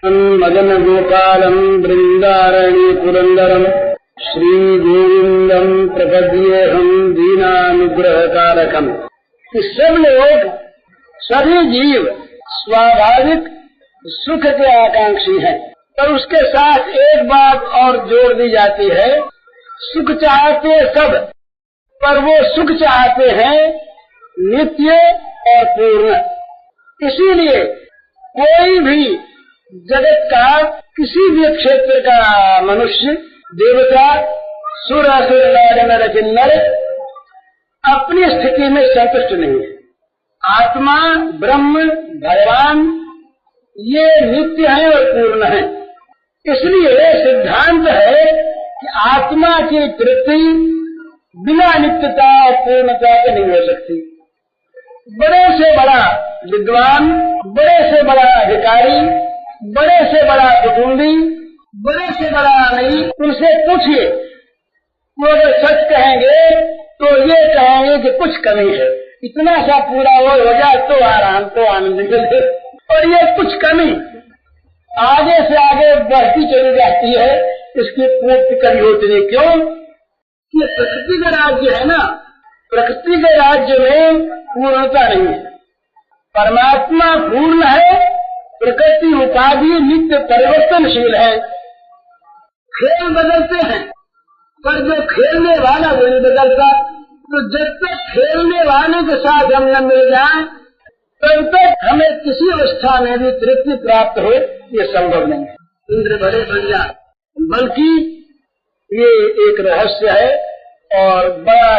मदन गोपालम वृंदारण्य पुरंदरम श्री गोविंदम प्रपद्येहम दीनानुग्रहकारकम। सब लोग, सभी जीव स्वाभाविक सुख के आकांक्षी हैं, पर उसके साथ एक बात और जोड़ दी जाती है, सुख चाहते सब, पर वो सुख चाहते हैं नित्य और पूर्ण। इसीलिए कोई भी जगत का किसी भी क्षेत्र का मनुष्य, देवता, सुर, असुर, नर, किन्नर अपनी स्थिति में संतुष्ट नहीं है। आत्मा, ब्रह्म, भगवान ये नित्य है और पूर्ण है। इसलिए सिद्धांत है कि आत्मा की तृप्ति बिना नित्यता और पूर्णता के नहीं हो सकती। बड़े से बड़ा विद्वान, बड़े से बड़ा अधिकारी, बड़े से बड़ा कुटुंबी, बड़े से बड़ा नहीं, उनसे पूछिए, वो अगर सच कहेंगे तो ये कहेंगे कि कुछ कमी है, इतना सा पूरा हो जाए तो आराम, तो आनंद मिले। और ये कुछ कमी आगे से आगे बढ़ती चली जाती है, इसकी पूर्ति कभी होती नहीं। क्यों? ये प्रकृति का राज्य है ना, प्रकृति के राज्य में पूर्णता नहीं है। परमात्मा पूर्ण है, प्रकृति उपाधि नित्य परिवर्तनशील है। खेल बदलते हैं, पर जो खेलने वाला वो नहीं बदलता। तो जब तक खेलने वाले के साथ हम न मिल जाए, तब तक हमें किसी अवस्था में भी तृप्ति प्राप्त हो ये संभव नहीं है। इंद्र भले बन जाए, बल्कि ये एक रहस्य है, और बड़ा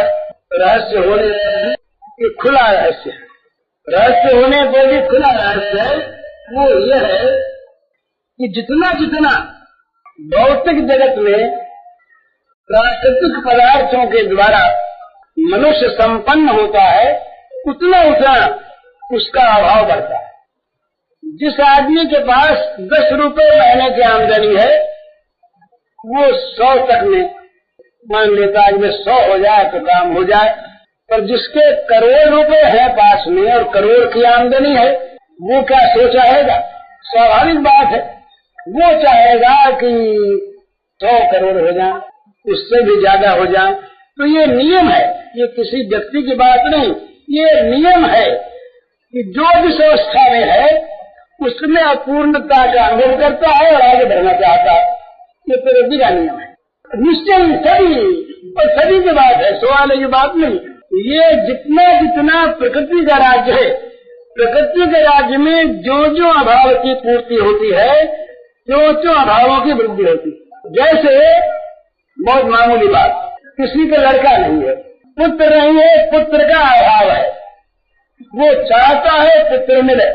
रहस्य होने पर भी खुला रहस्य है। रहस्य होने पर भी खुला रहस्य है, वो यह है कि जितना जितना भौतिक जगत में प्राकृतिक पदार्थों के द्वारा मनुष्य संपन्न होता है, उतना उतना उसका अभाव बढ़ता है। जिस आदमी के पास 10 रुपए महीने की आमदनी है, वो 100 तक में मान लेता है कि 100 हो जाए तो काम हो जाए। पर जिसके करोड़ रुपए है पास में और करोड़ की आमदनी है, वो क्या सोचाएगा? स्वाभाविक बात है, वो चाहेगा कि 100 करोड़ हो जाए, उससे भी ज्यादा हो जाए। तो ये नियम है, ये किसी व्यक्ति की बात नहीं, ये नियम है कि जो जिस अवस्था में है उसमें अपूर्णता का अनुभव करता है और आगे बढ़ना चाहता है। ये प्रकृति का नियम है, निश्चय सभी और सभी की बात है, सवाल है, ये बात नहीं। ये जितना जितना प्रकृति का राज्य है, प्रकृति के राज्य में जो जो अभाव की पूर्ति होती है, जो अभावों की वृद्धि होती है। जैसे बहुत मामूली बात, किसी का लड़का नहीं है, पुत्र नहीं है, पुत्र का अभाव है, वो चाहता है पुत्र मिले।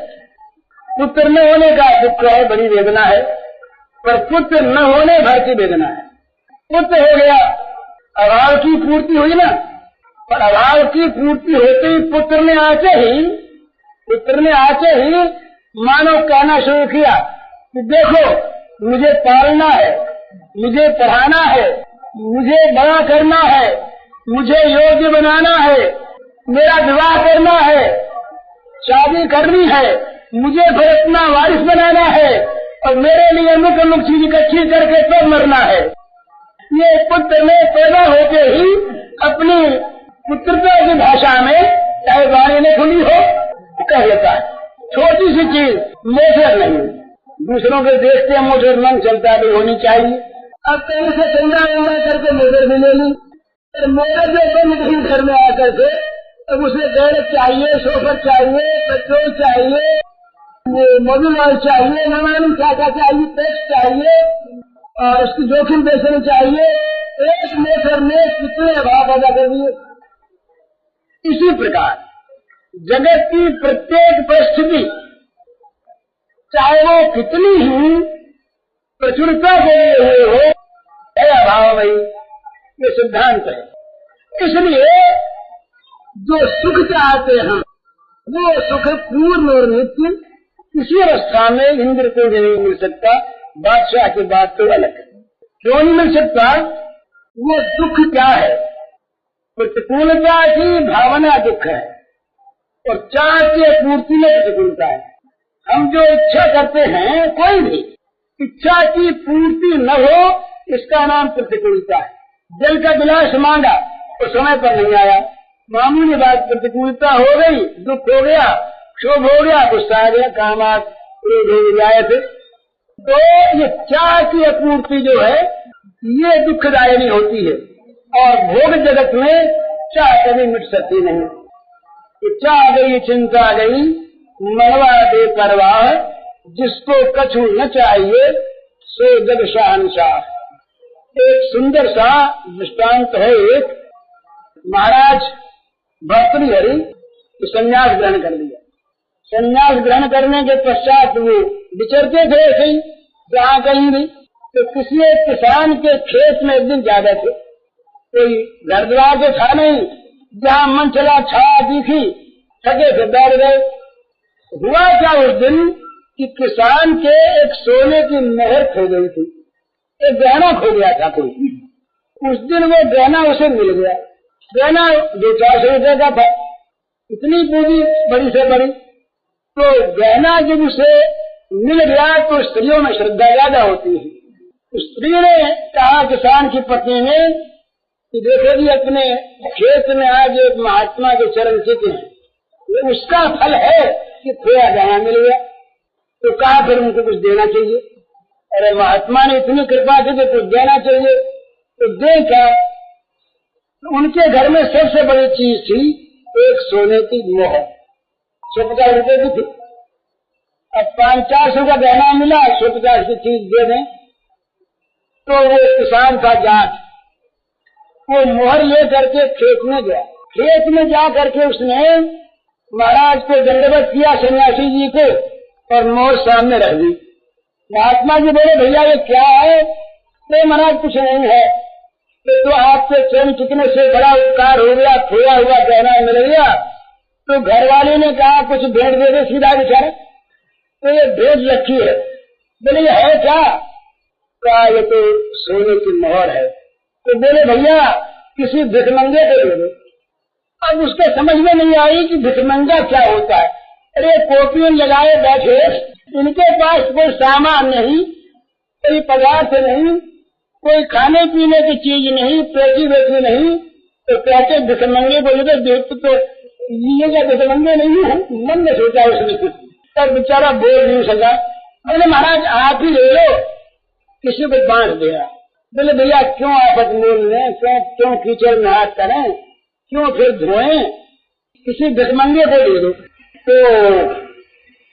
पुत्र न होने का दुख है, बड़ी वेदना है, पर पुत्र न होने भर की वेदना है। पुत्र हो गया, अभाव की पूर्ति हुई ना, पर अभाव की पूर्ति होते ही पुत्र ने आते ही मानो कहना शुरू किया कि देखो मुझे पालना है, मुझे पढ़ाना है, मुझे बड़ा करना है, मुझे योग्य बनाना है, मेरा विवाह करना है, शादी करनी है, मुझे फिर अपना वारिस बनाना है, और मेरे लिए अमुक अमुक चीज इकट्ठी करके तब मरना है। ये पुत्र में पैदा होते ही अपनी पुत्रता की भाषा में, चाहे वाणी ने खुली हो, कह देता है। छोटी सी चीज, मोटर नहीं, दूसरों के देखते मोटर मन चलता भी होनी चाहिए। अब कहीं से चंदा करके मोटर भी ले ली, मोटर जो बंद गई घर में आकर के, अब उसे गैरेज चाहिए, शोफर चाहिए, पेट्रोल चाहिए, मोबिल ऑयल चाहिए, नमानी क्या चाहिए, टैक्स चाहिए, और उसकी जोखिम बेचनी चाहिए। एक मोटर में कितने अभाव पैदा कर दिए। इसी प्रकार जगत की प्रत्येक परिस्थिति, चाहे वो कितनी ही प्रचुरता के लिए हुए हो, है अभाव वही, ये सिद्धांत है। इसलिए जो सुख चाहते हैं वो सुख पूर्ण और नित्य किसी अवस्था में इंद्र को नहीं मिल सकता। बादशाह की बात तो अलग है, क्यों नहीं मिल सकता? वो दुख क्या है? प्रतिकूलता की भावना दुख है, और चाह की पूर्ति में प्रतिकूलता है। हम जो इच्छा करते हैं, कोई भी इच्छा की पूर्ति न हो इसका नाम प्रतिकूलता है। जल का गिलास मांगा तो समय पर नहीं आया, मामूली बात प्रतिकूलता हो गई, दुख हो गया, क्षोभ हो गया, गुस्सा आ गया, कामात क्रोध हो जाए थे। तो ये चाह की अपूर्ति जो है ये दुखदायिनी होती है और भोग जगत में चाह कभी मिट सकती नहीं। ये चाह गई, चिंता गई, मनवा बेपरवाह, जिसको कछु न चाहिए सो जग शहंशाह। एक सुंदर सा दृष्टांत है। एक महाराज भर्तृहरि संन्यास ग्रहण कर लिया। संन्यास ग्रहण करने के पश्चात वो विचरते थे ऐसे ही जहाँ कहीं भी। तो किसी एक किसान के खेत में एक दिन ज्यादा थे, कोई घर द्वार तो था नहीं, जहाँ मन चला छाया दिखी, थके से बैठ गए। हुआ क्या उस दिन कि किसान के एक सोने की मोहर खो गई थी, एक गहना खो गया था कोई। उस दिन वो गहना उसे मिल गया। गहना 200-400 रुपए का था, इतनी पूंजी बड़ी से बड़ी। तो गहना जब उसे मिल गया तो स्त्रियों में श्रद्धा ज्यादा होती है। स्त्री ने कहा किसान की पत्नी ने कि देखो जी, अपने खेत में आज एक महात्मा के चरण चित्र हैं, उसका फल है कि खोया गहना मिल गया। तो कहा फिर उनको कुछ देना चाहिए। अरे महात्मा ने इतनी कृपा की तो कुछ देना चाहिए। तो देखा उनके घर में सबसे बड़ी चीज थी एक सोने की मोहर, 150 रुपए की थी। अब 500-400 का गहना मिला, 150 की चीज दे दें। तो वो किसान था जाट, वो मोहर ले करके खेत में गया। खेत में जा करके उसने महाराज को दंडवत किया, सन्यासी जी को, और मोहर सामने रख दी। महात्मा जी बोले भैया ये क्या है? तो महाराज कुछ नहीं है। तो आपके चरण चिकने से बड़ा उपकार हो गया, खोया हुआ गहना मिल गया। तो घर वाले ने कहा कुछ भेंट दे दे सीधा बेचारा। तो ये भेंट रखी है। बोले ये है क्या? कहा ये तो सोने की मोहर है। तो बोले भैया किसी भिखमंगे को दे दो। अब उसके समझ में नहीं आई कि भिखमंगा क्या होता है। अरे कॉपियां लगाए बैठे, इनके पास कोई सामान नहीं, कोई पदार्थ नहीं, कोई खाने पीने की चीज नहीं, पेटी बेटी नहीं। तो कहते भिखमंगे को तो ये क्या भिखमंगे नहीं है? मन में सोचा उसने कुछ, तब बेचारा बोल नहीं सका। बोले महाराज आप ही ले लो, किसी को बांट दिया। बोले भैया क्यों आपत मोल लें, क्यों कीचड़ में हाथ करें, क्यों फिर धोएं, किसी भिखमंगे को दे दो। तो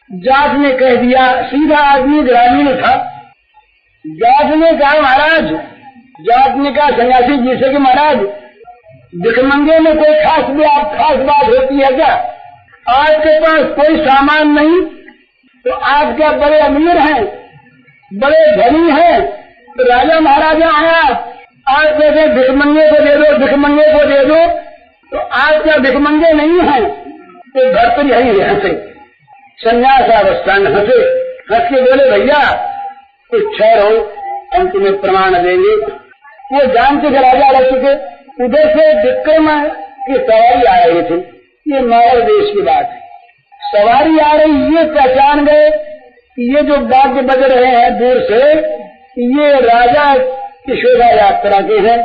जाट ने कह दिया, सीधा आदमी ग्रामीण था। जाट ने कहा महाराज, जाट ने कहा सन्यासी जी से कि महाराज भिखमंगे में कोई खास बात होती है क्या? आपके पास कोई सामान नहीं तो आप क्या बड़े अमीर हैं, बड़े धनी हैं? तो राजा महाराजा आया, आप कहते भिखमंगे को दे दो, भिखमंगे को दे दो। तो आप क्या भिखमंगे नहीं हैं? तो भर्तृहरि हंसे, संन्यास अवस्था में हंसे, हंस के बोले भैया कुछ ठहरो, हम तुम्हें प्रमाण देंगे। वो जानते थे राजा रह चुके। उधर से विक्रम की सवारी आ रही थी, ये मालव देश की बात है। सवारी आ रही, ये पहचान गए ये जो वाद्य बज रहे हैं दूर से, ये राजा की शोभा यात्रा के हैं।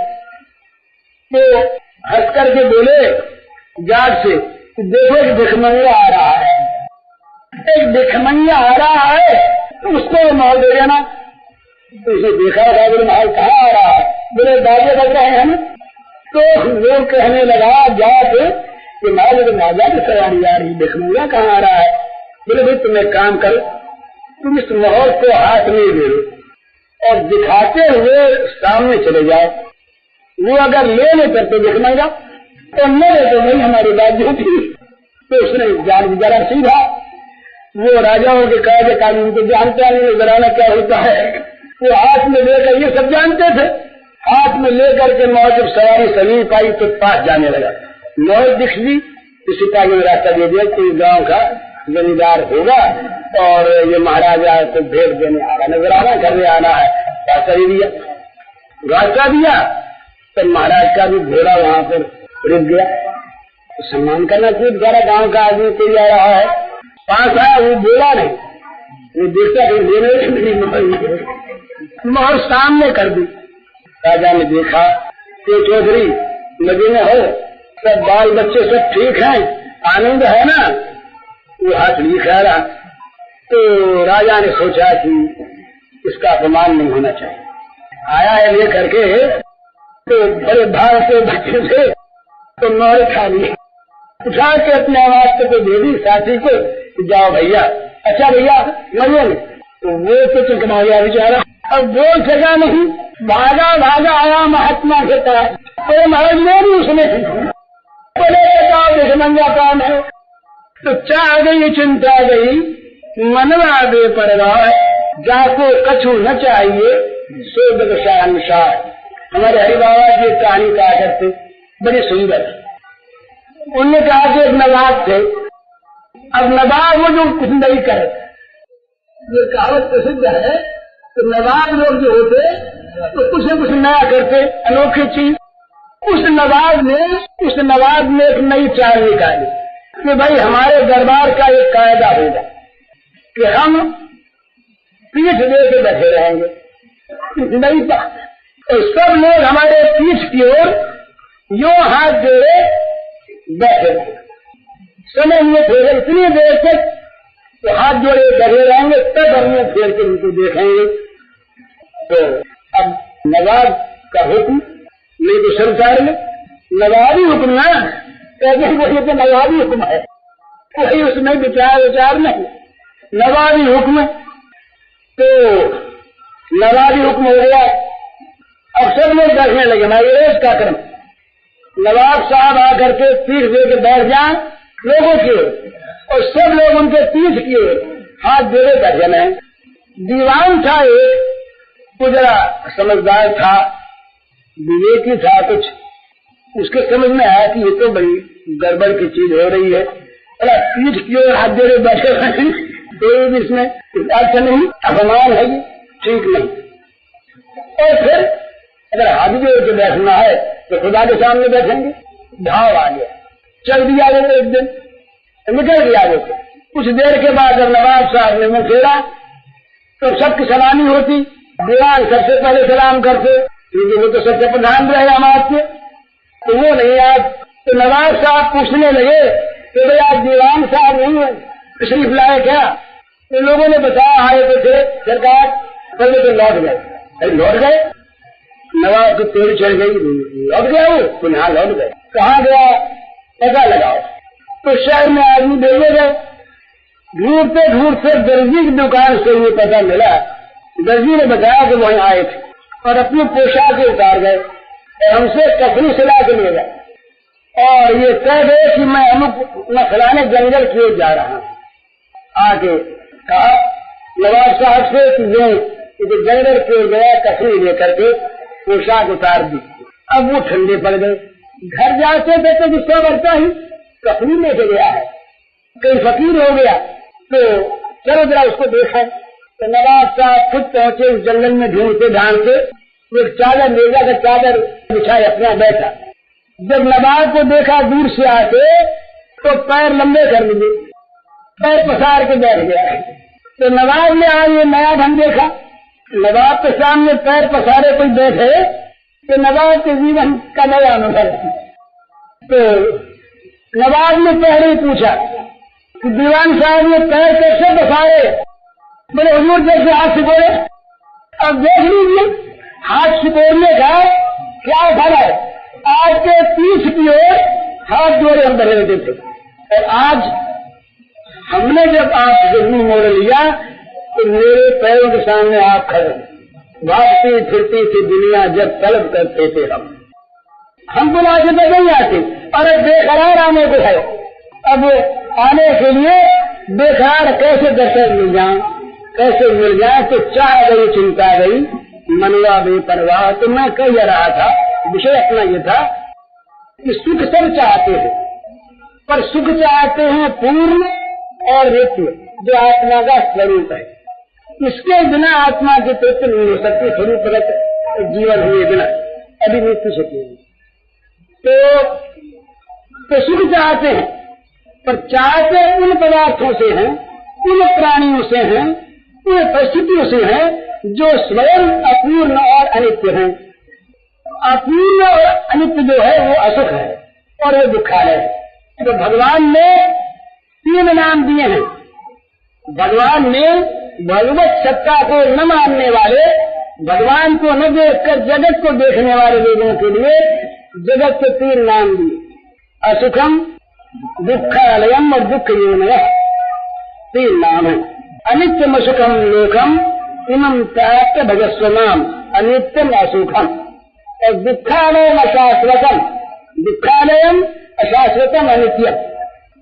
तो हंस करके बोले जाट से, देखो एक भिखमंगा आ रहा है, एक भिखमंगा आ रहा है, तो उसको माल दे देना। तो उसे देखा था, बोले माल कहाँ आ रहा है? बोले बाजे बज रहे हैं। तो वो कहने लगा जाट कि माल तो राजा की सवारी आ रही, भिखमंगा कहाँ आ रहा है? बोले भाई तुम एक काम करो, तुम इस मोहर को हाथ में दे दो और दिखाते हुए सामने चले जाओ। वो अगर ले लेते तो भिखमंगा, तो न ले तो नहीं, हमारी बात जो थी। तो उसने जान जरा सीधा, वो राजाओं के कायदे कानून को जानता नहीं, जराना क्या होता है। वो हाथ में लेकर, ये सब जानते थे, हाथ में लेकर के मोहर जब सवारी समीप आई तो पास जाने लगा। मोहर दिख ली तो सिपाही ने रास्ता दे दिया, कोई गांव का जमींदार होगा और ये महाराजा को भेंट देने आ रहा, नजर आना करने आना है। रास्ता दे दिया, रास्ता दिया तो महाराज का भी घोड़ा वहां पर रुक गया। तो सम्मान करना चाहिए, बेचारा गांव का आदमी कोई आ रहा है। पास आया, वो बोला नहीं, वो देखता कि मेरी मोहर सामने कर दी। राजा ने देखा कि चौधरी मजे में हो, सब बाल बच्चे सब ठीक हैं, आनंद है ना? वो हाथ नहीं खा रहा। तो राजा ने सोचा कि इसका अपमान नहीं होना चाहिए। आया है ले करके तो बड़े भाव से बच्चे से तो मोहर खा ली, उठा के अपने आवाज को दे दी साथी को, जाओ भैया। अच्छा भैया मजे में। तो वो तो चुकमा गया बेचारा, अब बोल सका नहीं, भागा भागा आया महात्मा के पास। तो महाराज ने भी उसने बोले बताओ दुश्मंगा कौन है? तो चाह गई चिंता गई, मनवा बे परवाह, जाको कछु न चाहिए सो अनुसार। हमारे हरि बाबा जी कहानी कहा करते, बड़ी सुंदर। उन्होंने कहा कि एक नवाब थे, अब नवाब वो जो कुछ नहीं करे, ये कहावत प्रसिद्ध है। तो नवाब लोग जो होते तो कुछ न कुछ नया करते, अनोखी चीज। उस नवाब ने एक नई चाल निकाली कि भाई हमारे दरबार का एक कायदा होगा कि हम पीठ दे के बैठे रहेंगे, नहीं तो सब लोग हमारे पीठ की ओर यो हाथ जोड़े बैठे समय में फेरे, इतनी देर तक तो हाथ जोड़े बैठे रहेंगे, तब हम फेर के उनको देखेंगे। तो अब नवाब का हुक्म, नहीं तो संसार में नवाबी हुक्म ना कहते हैं, ये तो नवाबी हुक्म है, कोई उसमें विचार नहीं, नवाबी हुक्म। तो नवाबी हुक्म हो गया। अब सब लोग बैठने लगे, रोज का क्रम। नवाब साहब आकर के पीठ दे के बैठ जाए लोगों की ओर, और सब लोग उनके पीठ की ओर हाथ जोड़े बैठे में। दीवान था एक, वो जरा समझदार था, विवेकी था कुछ, उसके समझ में आया कि ये तो बड़ी गड़बड़ की चीज हो रही है। अरे पीठ की ओर हाथ जोड़े बैठे तो इसमें अर्थ नहीं, अपमान है, ये ठीक नहीं। और फिर अगर हाथ जोड़ के बैठना है तो खुदा के सामने बैठेंगे। भाव आ गया, चल दिया वो एक दिन, निकल गया वो। कुछ देर के बाद जब नवाब साहब ने मुंह फेरा तो सबकी सलामी होती, दीवान सबसे पहले सलाम करते क्योंकि वो तो सबसे प्रधान रहे समाज के। तो वो नहीं आज, तो नवाब साहब पूछने लगे कि भाई आज दीवान साहब नहीं है, तशरीफ लाए क्या? तो लोगों ने बताया आए तो थे सरकार, पहले तो लौट गए। लौट गए, नवाब की तेल चढ़ गई, लौट गया वो, पुनः लौट गए। कहाँ गया पता लगाओ। तो शहर में आदमी भेजे गए, ढूंढते ढूंढते दर्जी की दुकान से ये पता मिला। दर्जी ने बताया कि वहीं आए थे और अपनी पोशाक उतार गए और हमसे कपड़ी सिला के ले गए और ये कह गए कि मैं अमुक फलाने जंगल की ओर जा रहा हूँ। आगे कहा नवाब साहब से कि जंगल की ओर गया, कपड़ी लेकर के पोशाक उतार दी। अब वो ठंडे पड़ गए, घर जाते थे तो गुस्सा बढ़ता ही, कपड़ी लेके गया है, कहीं फकीर हो गया तो चलो जरा उसको देखा। तो नवाब साहब खुद पहुंचे उस जंगल में, ढूंढते ढांढते एक चादर ले जाकर चादर बिछाए अपना बैठा। जब नवाब को देखा दूर से आते तो पैर लंबे कर लिए, पैर पसार के बैठ गया। तो नवाब ने आज ये नया ढंग देखा, नवाब के सामने पैर पसारे कोई बैठे तो नवाब के जीवन का नया अनुभव। तो नवाब ने पहले पूछा कि दीवान साहब ने पैर कैसे पसारे? बोले हुजूर जैसे हाथ सिकोड़े। अब देख लीजिए हाथ सिकोड़ने का क्या फल है। आज के पीठ की ओर हाथ जोड़े हम बने रहते थे और आज हमने जब आप जमीन मोड़ लिया तो मेरे पैरों के सामने आप खड़े। भागती फिरती थी दुनिया जब तलब करते थे हम तो आगे तक नहीं आते और अब बेकरार आने को है। अब आने के लिए बेकरार कैसे दर्शन मिल जाए, कैसे मिल जाए? तो चाह गई चिंता गई मनवा बेपरवाह। तो मैं कह रहा था, विषय अपना ये था कि सुख सब चाहते हैं पर सुख चाहते हैं पूर्ण और नित्य जो आत्मा का स्वरूप है। इसके बिना आत्मा की तृप्ति नहीं हो सकती, स्वरूप जीवन हुए बिना अभी मृत्यु सकती है। तो सुख चाहते हैं पर चाहते उन पदार्थों से हैं, उन प्राणियों से हैं वे परिस्थितियों से हैं जो स्वयं अपूर्ण और अनित्य हैं। अपूर्ण और अनित्य जो है वो असुख है और वो दुखालय है। तो भगवान ने 3 नाम दिए हैं। भगवान ने भगवत सत्ता को न मानने वाले, भगवान को न देखकर जगत को देखने वाले लोगों के लिए जगत के 3 नाम दिए, असुखम, दुखालयम और दुख योनयः। 3 नाम है। अनित्यम असुखम लोकम इमं प्राप्त भजस्व नाम, अनित्यम असुखम। और दुखालयम अशाश्वतम, दुखालयम अशाश्वतम अनित्यम।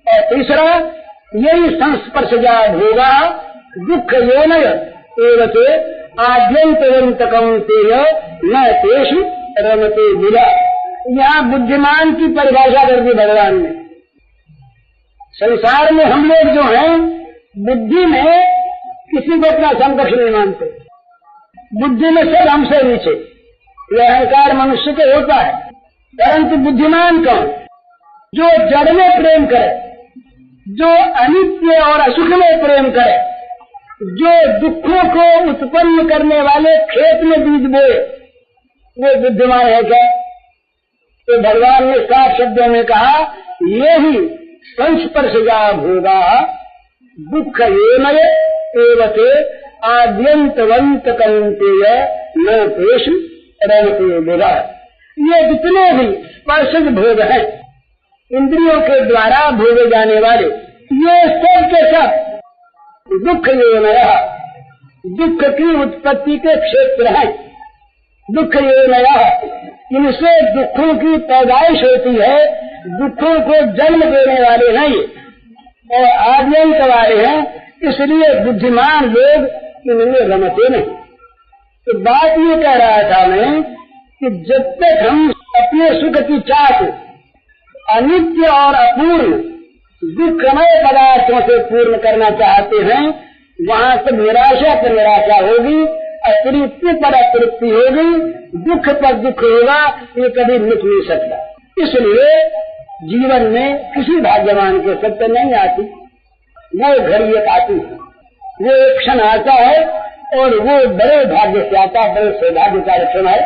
और तीसरा यही संस्पर्शजा भोगा दुख योनय एवते आद्यंत कौंतेय न तेषु रमते बुला। यहाँ बुद्धिमान की परिभाषा कर दी भगवान ने। संसार में हम लोग जो हैं बुद्धि में किसी को अपना समकक्ष नहीं मानते। बुद्धि में सब हमसे नीचे, यह अहंकार मनुष्य को होता है। परंतु बुद्धिमान कौन? जो जड़ में प्रेम करे, जो अनित्य और असुख में प्रेम करे, जो दुखों को उत्पन्न करने वाले खेत में बीज बोए, वो बुद्धिमान है क्या? तो भगवान ने 7 शब्दों में कहा, ये ही संस्पर्शजा भोगा दुख योनय एवते आद्यंतवंत कौंतेय न तेषु रमते बुला। ये जितने भी स्पर्शज भोग हैं, इंद्रियों के द्वारा भोगे जाने वाले, ये सब के सब दुख योनय, दुख की उत्पत्ति के क्षेत्र है। दुख योनय, इनसे दुखों की पैदाइश होती है, दुखों को जन्म देने वाले हैं ये, और आद्यंत वाले हैं। इसलिए बुद्धिमान लोग इनमें रमते नहीं। तो बात ये कह रहा था मैं कि जब तक हम अपने सुख की चाह को अनित्य और अपूर्ण दुखमय पदार्थों से पूर्ण करना चाहते हैं, वहाँ से निराशा पर निराशा होगी, अतृप्ति पर अतृप्ति होगी, दुख पर दुख होगा, ये कभी मिट नहीं सकता। इसलिए जीवन में किसी भाग्यवान के सत्य नहीं आती। वो घड़ी एक आती है, वो एक क्षण आता है, और वो बड़े भाग्य से आता है, बड़े सौभाग्य का लक्षण है,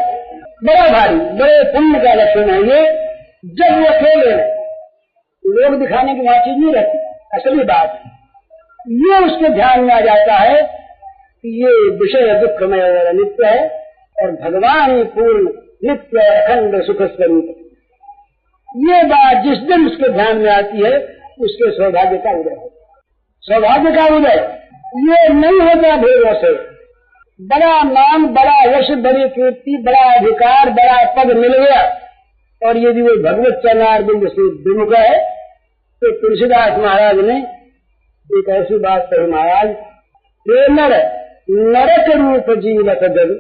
बड़ा भारी, बड़े पुण्य का लक्षण है ये। जब वो अकेले लोग दिखाने की वहाँ चीज नहीं रहती, असली बात ये उसके ध्यान में आ जाता है कि ये विषय दुखमय और अनित्य है, और भगवान ही पूर्ण नित्य और अखंड सुख स्वरूप। ये बात जिस दिन उसके ध्यान में आती है, उसके सौभाग्य का उदय है। सौभाग्य का उदय ये नहीं होता भेदों से। बड़ा नाम, बड़ा यश, बड़ी कीर्ति, बड़ा अधिकार, बड़ा पद मिल गया, और यदि वो भगवत चरणारविंद से विमुख है, तो तुलसीदास महाराज ने एक ऐसी बात कही, महाराज ये नर नरक रूप जीवत जग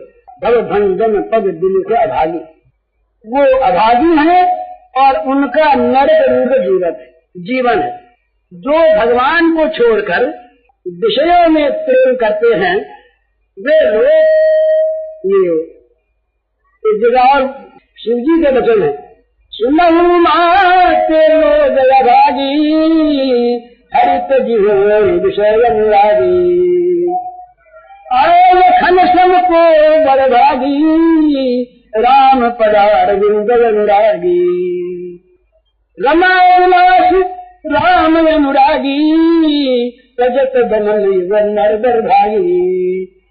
भव भंजन पद विमुख अभागी। वो अभागी है और उनका नरक रूप जीवन है। जो भगवान को छोड़कर विषयों में प्रेम करते हैं, वे लोग ये जगह और शिव जी के वचन है, सुनहु माते लोग अभागी हरित जीव विषय अनुरागी। आए लखन सम को बड़भागी राम पदार विंद अनुरागी। रमाउलास राम अनुरागी सजत बनल नर बड़भागी।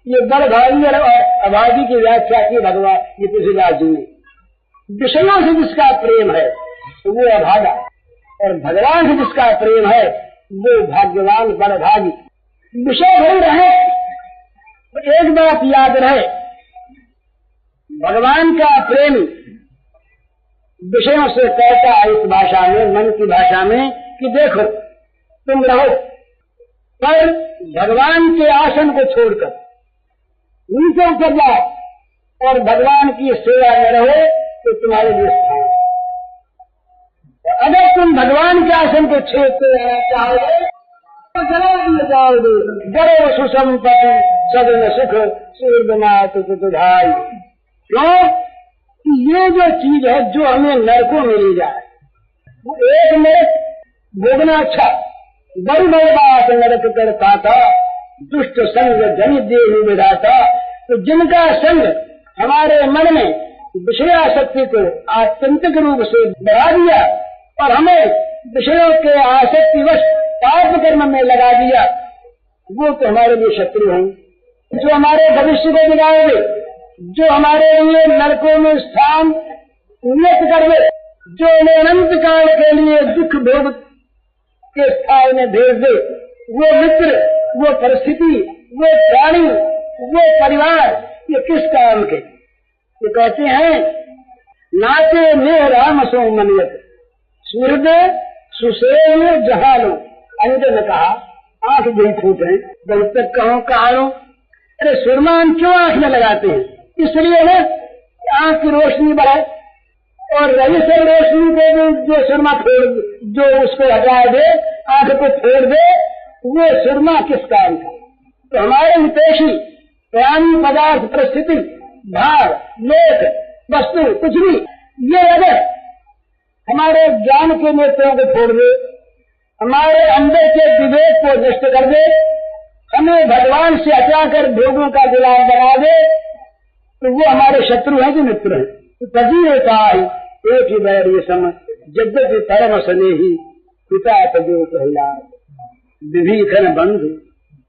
ये बड़भागी और अभागी की व्याख्या की भगवान ये तुलसीदास जी ने। विषयों से जिसका प्रेम है वो अभागा, और भगवान से जिसका प्रेम है वो भाग्यवान बड़भागी। विषय भर रहे तो एक बात याद रहे, भगवान का प्रेम विषयों से कहता है इस भाषा में, मन की भाषा में, कि देखो तुम रहो, पर भगवान के आसन को छोड़कर नीचे उतर जाओ और भगवान की सेवा में रहो तो तुम्हारे लिए स्थान। अगर तुम भगवान के आसन को छेड़ते रहना चाहोगे तो जला दिए जाओगे। बड़े सुसंपत्ति सदन सुख सूर्यनाथ तुझाई। क्यों? ये जो चीज है जो हमें नरकों में ले जाए, वो एक नरक भोगना अच्छा, बड़ी बड़ी बात नरक करता था दुष्ट संग जनि देहि विधाता। तो जिनका संग हमारे मन में विषयासक्ति को आत्यंतिक रूप से बढ़ा दिया और हमें विषयों के आसक्तिवश पाप कर्म में लगा दिया, वो तो हमारे लिए शत्रु हैं, जो हमारे भविष्य को बिगाड़े, जो हमारे लिए नरकों में स्थान नियत कर दे, जो उन्हें अनंत काल के लिए दुख भोग के स्थान में भेज दे, वो मित्र, वो परिस्थिति, वो प्राणी, वो परिवार, ये किस काम के? ये कहते हैं नाचे में राम सो मनियत सूर्य सुसेन जहालो। अंजन ने कहा आंख गई फूटे, जब तक कहो कहारो। अरे सुरमान क्यों आंख में लगाते हैं? इसलिए ना आंख की रोशनी बढ़े और रही से रोशनी को जो सुरमा फोड़, जो उसको हटा दे, आंख को फोड़ दे, वो सुरमा किस काम का? तो हमारे हितैषी प्राणी पदार्थ परिस्थिति भार लोक वस्तु कुछ भी ये अगर हमारे ज्ञान के नेत्रों को फोड़ दे, हमारे अंदर के विवेक को नष्ट कर दे, हमें भगवान से हटाकर भोगों का गुलाम बना दे, तो वो हमारे शत्रु हैं कि मित्र हैं? तो तजीरे का एक ही बैर ये समझ जगत परम स्नेही पिता तजो प्रहलाद विभीषण बंधु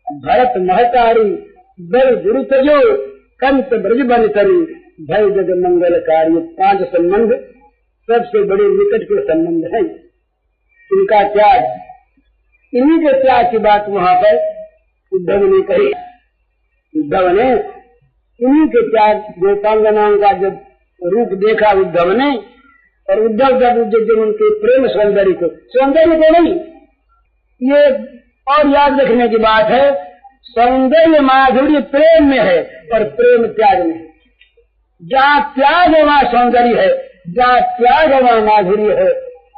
भरत महतारी बल गुरु तजो कंत ब्रज बन करी भय जग मंगल कार्य। 5 संबंध सबसे बड़े निकट के संबंध हैं, इनका त्याग, इन्हीं के त्याग की बात वहाँ पर उद्धव ने कही। उद्धव ने इन्हीं के त्याग, गोपांगनाओं का जब रूप देखा उद्धव ने, और उद्धव जब उनके प्रेम सौंदर्य को नहीं, ये और याद रखने की बात है, सौंदर्य माधुर्य प्रेम में है और प्रेम त्याग में है। जहाँ त्याग है वहाँ सौंदर्य है, जहाँ त्याग है वहाँ माधुर्य है,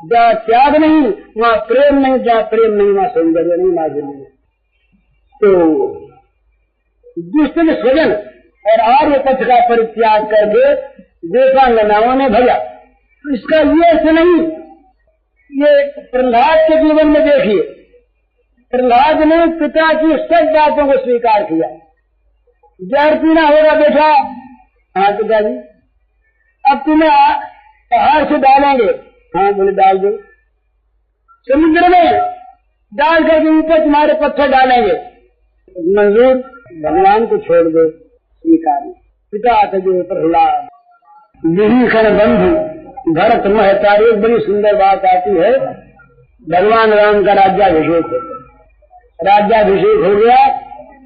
जहाँ त्याग नहीं वहाँ प्रेम नहीं, जहाँ प्रेम नहीं वहाँ सौंदर्य नहीं, माधुर्य नहीं। तो दुष्ट स्वजन और आर्य पथ का परित्याग करके गोपांगनाओं ने भजा। तो इसका ये अर्थ नहीं, ये प्रहलाद के जीवन में देखिए, प्रहलाद ने पिता की सब बातों को स्वीकार किया। जहर पीना होगा बेटा, हाँ पिताजी, अब तुम्हें पहाड़ से डालेंगे, हाँ बोले डाल दो। समुद्र में डाल करके ऊपर तुम्हारे पत्थर डालेंगे, मंजूर, भगवान को छोड़ दो, स्वीकार। पिता तजो प्रहलाद विभीषण बंधु भरत महतारी। एक बड़ी सुंदर बात आती है, भगवान राम का राज्याभिषेक हो गया, राज्याभिषेक हो गया,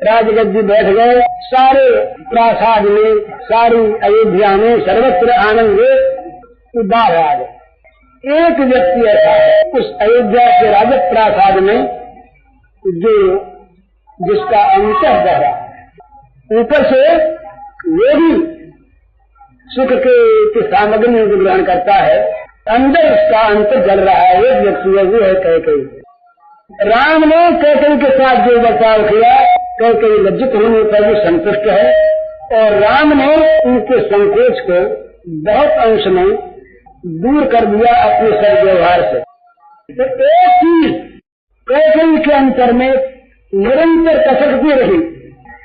राजगद्दी बैठ गए, सारे प्रासाद में, सारी अयोध्या में सर्वत्र आनंद उदार आ गए। एक व्यक्ति ऐसा है उस अयोध्या के राजक प्रासाद में जो जिसका अंतर बह, ऊपर से वो भी सुख के सामग्री को ग्रहण करता है, अंदर उसका अंतर जल रहा है। एक व्यक्ति है, वो है कैकेयी। राम ने कैकेयी के साथ जो बर्ताव किया, कैकेयी लज्जित होने पर भी संतुष्ट है, और राम ने उनके संकोच को बहुत अंश में दूर कर दिया अपने सब व्यवहार से। तो एक चीज कैकेयी के अंतर में निरंतर कसकती रही,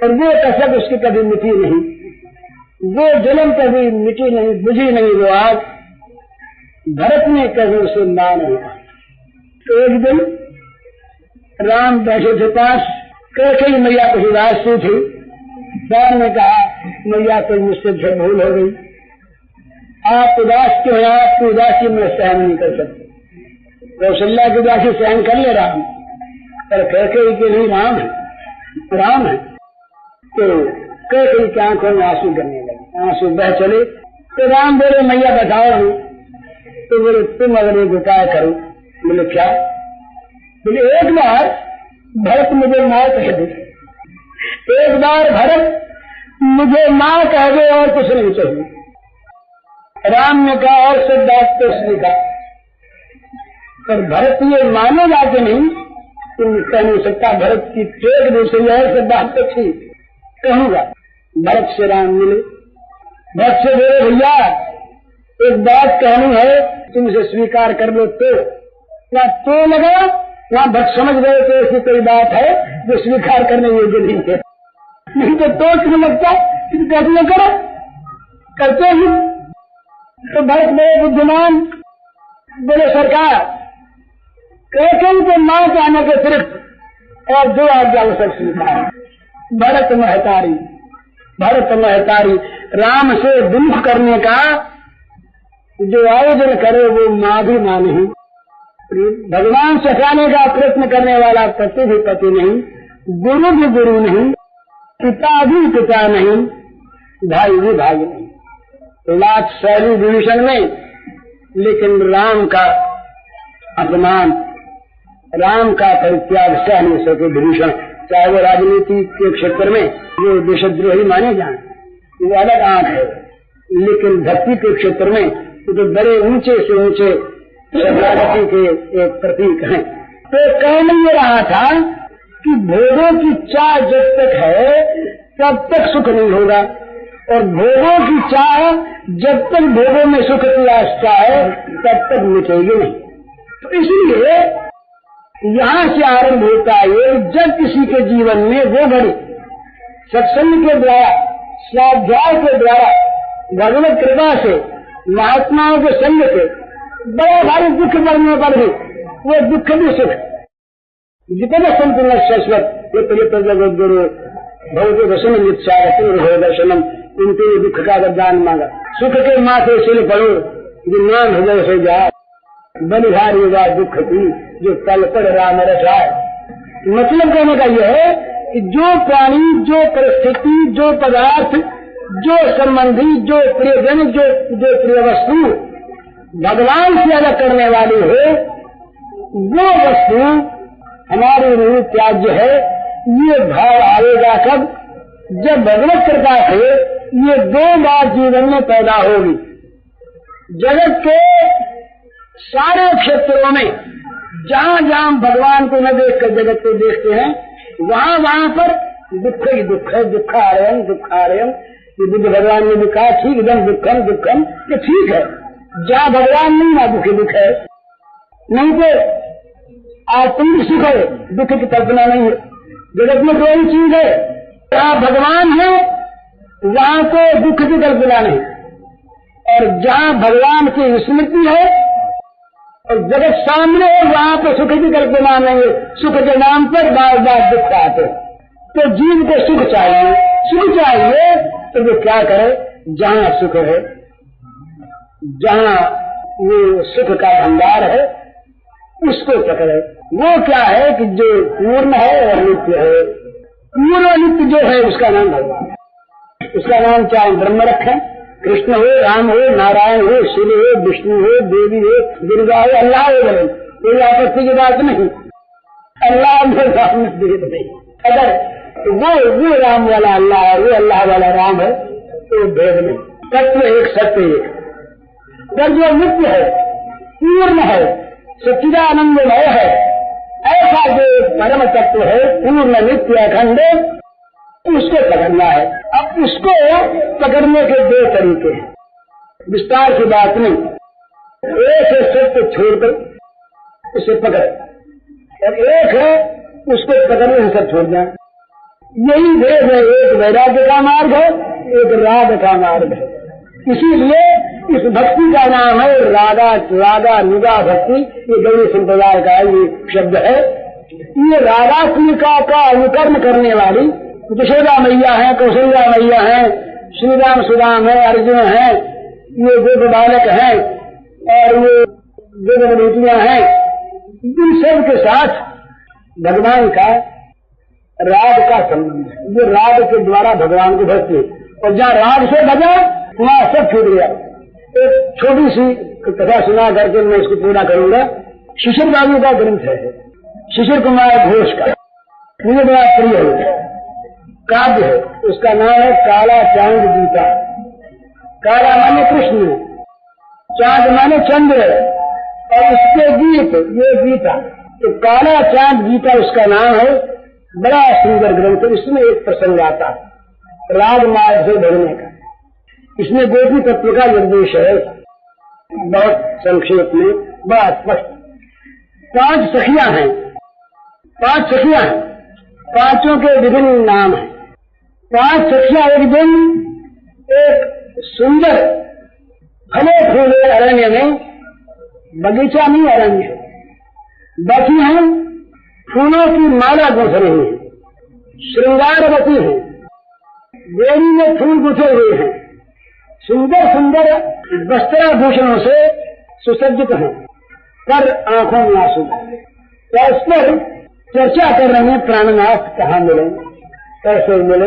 और वो कसक उसकी कभी मिटी नहीं, वो जलन कभी मिटी नहीं, बुझी नहीं, वो आग भरत ने कभी उसे ना नहीं। तो एक दिन राम बैठे थे पास, कैकेयी मैया को उदास सी थी। राम ने कहा मैया तो मुझसे भूल हो गई, आप उदास क्यों हैं? आपकी उदासी मैं सहन नहीं कर सकती। कौशल्या की उदासी सहन कर ले राम, पर कैकेयी के नहीं राम है, राम है। तो कैकेयी की आंखों में आंसू गिरने लगे, आंसू बह चले। तो राम बोले मैया बताओ, तो बोले तुम अगर एक उपाय करो। बोले क्या? बोले एक बार भरत मुझे माँ कह दे, एक बार भरत मुझे माँ कह दे, और कुछ नहीं चाहिए। राम ने कहा और सब बात तो उसने कहा, पर भरत ये मानेगा कि नहीं तुम कह नहीं सकता। भरत की टेक दूसरी है, सब बात तो थी, कहूंगा। भरत से राम मिले, भरत से बोले भैया एक बात कहनी है, तुमसे स्वीकार कर लो। तो क्या तो लगा वहाँ भक्त समझ गए तो ऐसी कोई बात है जो स्वीकार करने योग्य नहीं है, नहीं तो सोचने लगता कि कैसे करो, करते ही। तो भक्त बड़े बुद्धिमान, बोले सरकार कैसे तो मां के आने के सिर्फ और 2 आज्ञा अवसर स्वीकार। भरत महतारी राम से विमुख करने का जो आयोजन करे वो माँ भी माँ नहीं, भगवान से हटाने का प्रयत्न करने वाला पति भी पति नहीं, गुरु भी गुरु नहीं, पिता भी पिता नहीं, भाई भी भाई नहीं। लाख शैली विभीषण में, लेकिन राम का अपमान, राम का परित्याग सह नहीं सके विभीषण। चाहे वो राजनीति के क्षेत्र में वो देशद्रोही माने जाए, वो अलग आंख है, लेकिन भक्ति के क्षेत्र में तो बड़े ऊंचे से ऊंचे शरणागति के एक प्रतीक हैं। तो कह नहीं रहा था कि भोगों की चाह जब तक है तब तक सुख नहीं होगा, और भोगों की चाह जब तक भोगों में सुख की आस्था है तब तक मिटेगी नहीं। तो इसलिए यहाँ से आरंभ होता है, जब किसी के जीवन में वो घड़ी सत्संग के द्वारा, स्वाध्याय के द्वारा, भगवत कृपा से, महात्माओं के संग से बड़ा भारी दुख बढ़ने पर भी वो दुख भी सुख, जितने संपूर्ण शाश्वत ये जगत गुरु भगवत दर्शन दर्शनम, उनके दुख का वरदान मांगा। सुख के माथे सिर पड़ो जिन्नान हृदय से जाए, बलिहार युवा दुख की जो तल पर राम रचाए। मतलब कहने का यह है कि जो प्राणी, जो परिस्थिति, जो पदार्थ, जो संबंधी, जो प्रियजन, जो प्रिय वस्तु भगवान से अलग करने वाली हो, वो वस्तु हमारी रूह त्याज्य है। ये भाव आएगा कब? जब भगवत कृपा से ये 2 बात जीवन में पैदा होगी। जगत के सारे क्षेत्रों में जहाँ जहाँ भगवान को न देखकर जगत को देखते हैं, वहाँ वहाँ पर दुख ही दुख है, दुखारयम दुखारयम। ये बुद्ध भगवान ने लिखा ठीक एकदम दुखम दुखम, ये ठीक है। जहाँ भगवान नहीं वहाँ दुख ही दुख है, नहीं तो आत्मिक सुख है, दुख की कल्पना नहीं है। जगत में 2 ही चीज है, जहाँ भगवान है वहाँ तो दुख की कल्पना नहीं, और जहाँ भगवान की स्मृति है और जगत सामने है वहाँ पे सुख की कल्पना नहीं है। सुख के नाम पर बार बार दुख आते। तो जीव को सुख चाहिए, सुख चाहिए तो वो क्या करे? जहाँ सुख है, जहाँ वो सुख का भंडार है, उसको पकड़े। वो क्या है कि जो पूर्ण है और नित्य है। पूर्ण और नित्य जो है उसका नाम भगवान है। उसका नाम चाहे ब्रह्म रखें, कृष्ण हो, राम हो, नारायण हो, शिव हो, विष्णु हो, देवी हो, दुर्गा हो, अल्लाह हो, बोले कोई आपत्ति की बात नहीं। अल्लाह में राम भेद नहीं। अगर वो राम वाला अल्लाह है, वो अल्लाह वाला राम है तो भेद नहीं। तत्व एक, सत्य एक। जब जो नित्य है, पूर्ण है, सच्चिदानंदमय है, ऐसा जो परम तत्व है, पूर्ण नित्य अखंड, उसको पकड़ना है। अब उसको पकड़ने के 2 तरीके हैं, विस्तार की बात नहीं। एक है सत्य छोड़कर उसे पकड़, और एक है उसको पकड़ने से सब छोड़ जाए। यही भेद है, एक वैराग्य का मार्ग है, एक राग का मार्ग है। इसीलिए इस भक्ति का नाम है रागा निगा भक्ति। ये गौरी संप्रदाय का ये शब्द है। ये रागात्मिका का अनुकरण करने वाली यशोदा मैया है, कौशल्या मैया है, श्री राम सुदाम है, अर्जुन है, ये गोप बालक है और ये गोप बेटियां हैं, इन सब के साथ भगवान का राग का संबंध है। ये राग के द्वारा भगवान को भजते, और जहाँ राग से भजा वहाँ सब छूट गया। एक छोटी सी कथा सुना करके मैं इसको पूरा करूंगा। शिशिर बाबू का ग्रंथ है, शिशिर कुमार घोष का, मुझे बड़ा प्रिय है, काव्य है। उसका नाम है काला चांद गीता। काला माने कृष्ण, चांद माने चंद्र, और उसके गीत ये गीता। तो काला चांद गीता उसका नाम है। बड़ा सुंदर ग्रंथ। इसमें एक प्रसंग आता है राग मार्ग से भरने का। इसमें गोपी तत्व का निर्देश है, बहुत संक्षेप में, बड़ा स्पष्ट। 5 सखियां हैं, 5 सखियां हैं, 5 के विभिन्न नाम हैं। 5 सखियां एक दिन एक सुंदर फले फूले अरण्य में, बगीचा नहीं अरण्य है, बैठी हैं, फूलों की माला गूंथ रही है, श्रृंगारवती है, बेड़ी में फूल गुथे हुए हैं, सुंदर सुंदर वस्त्राभूषणों से सुसज्जित हैं, पर आंखों में आंसू। तो इस पर चर्चा कर रहे हैं प्राणनाथ कहाँ मिले, कैसे मिले।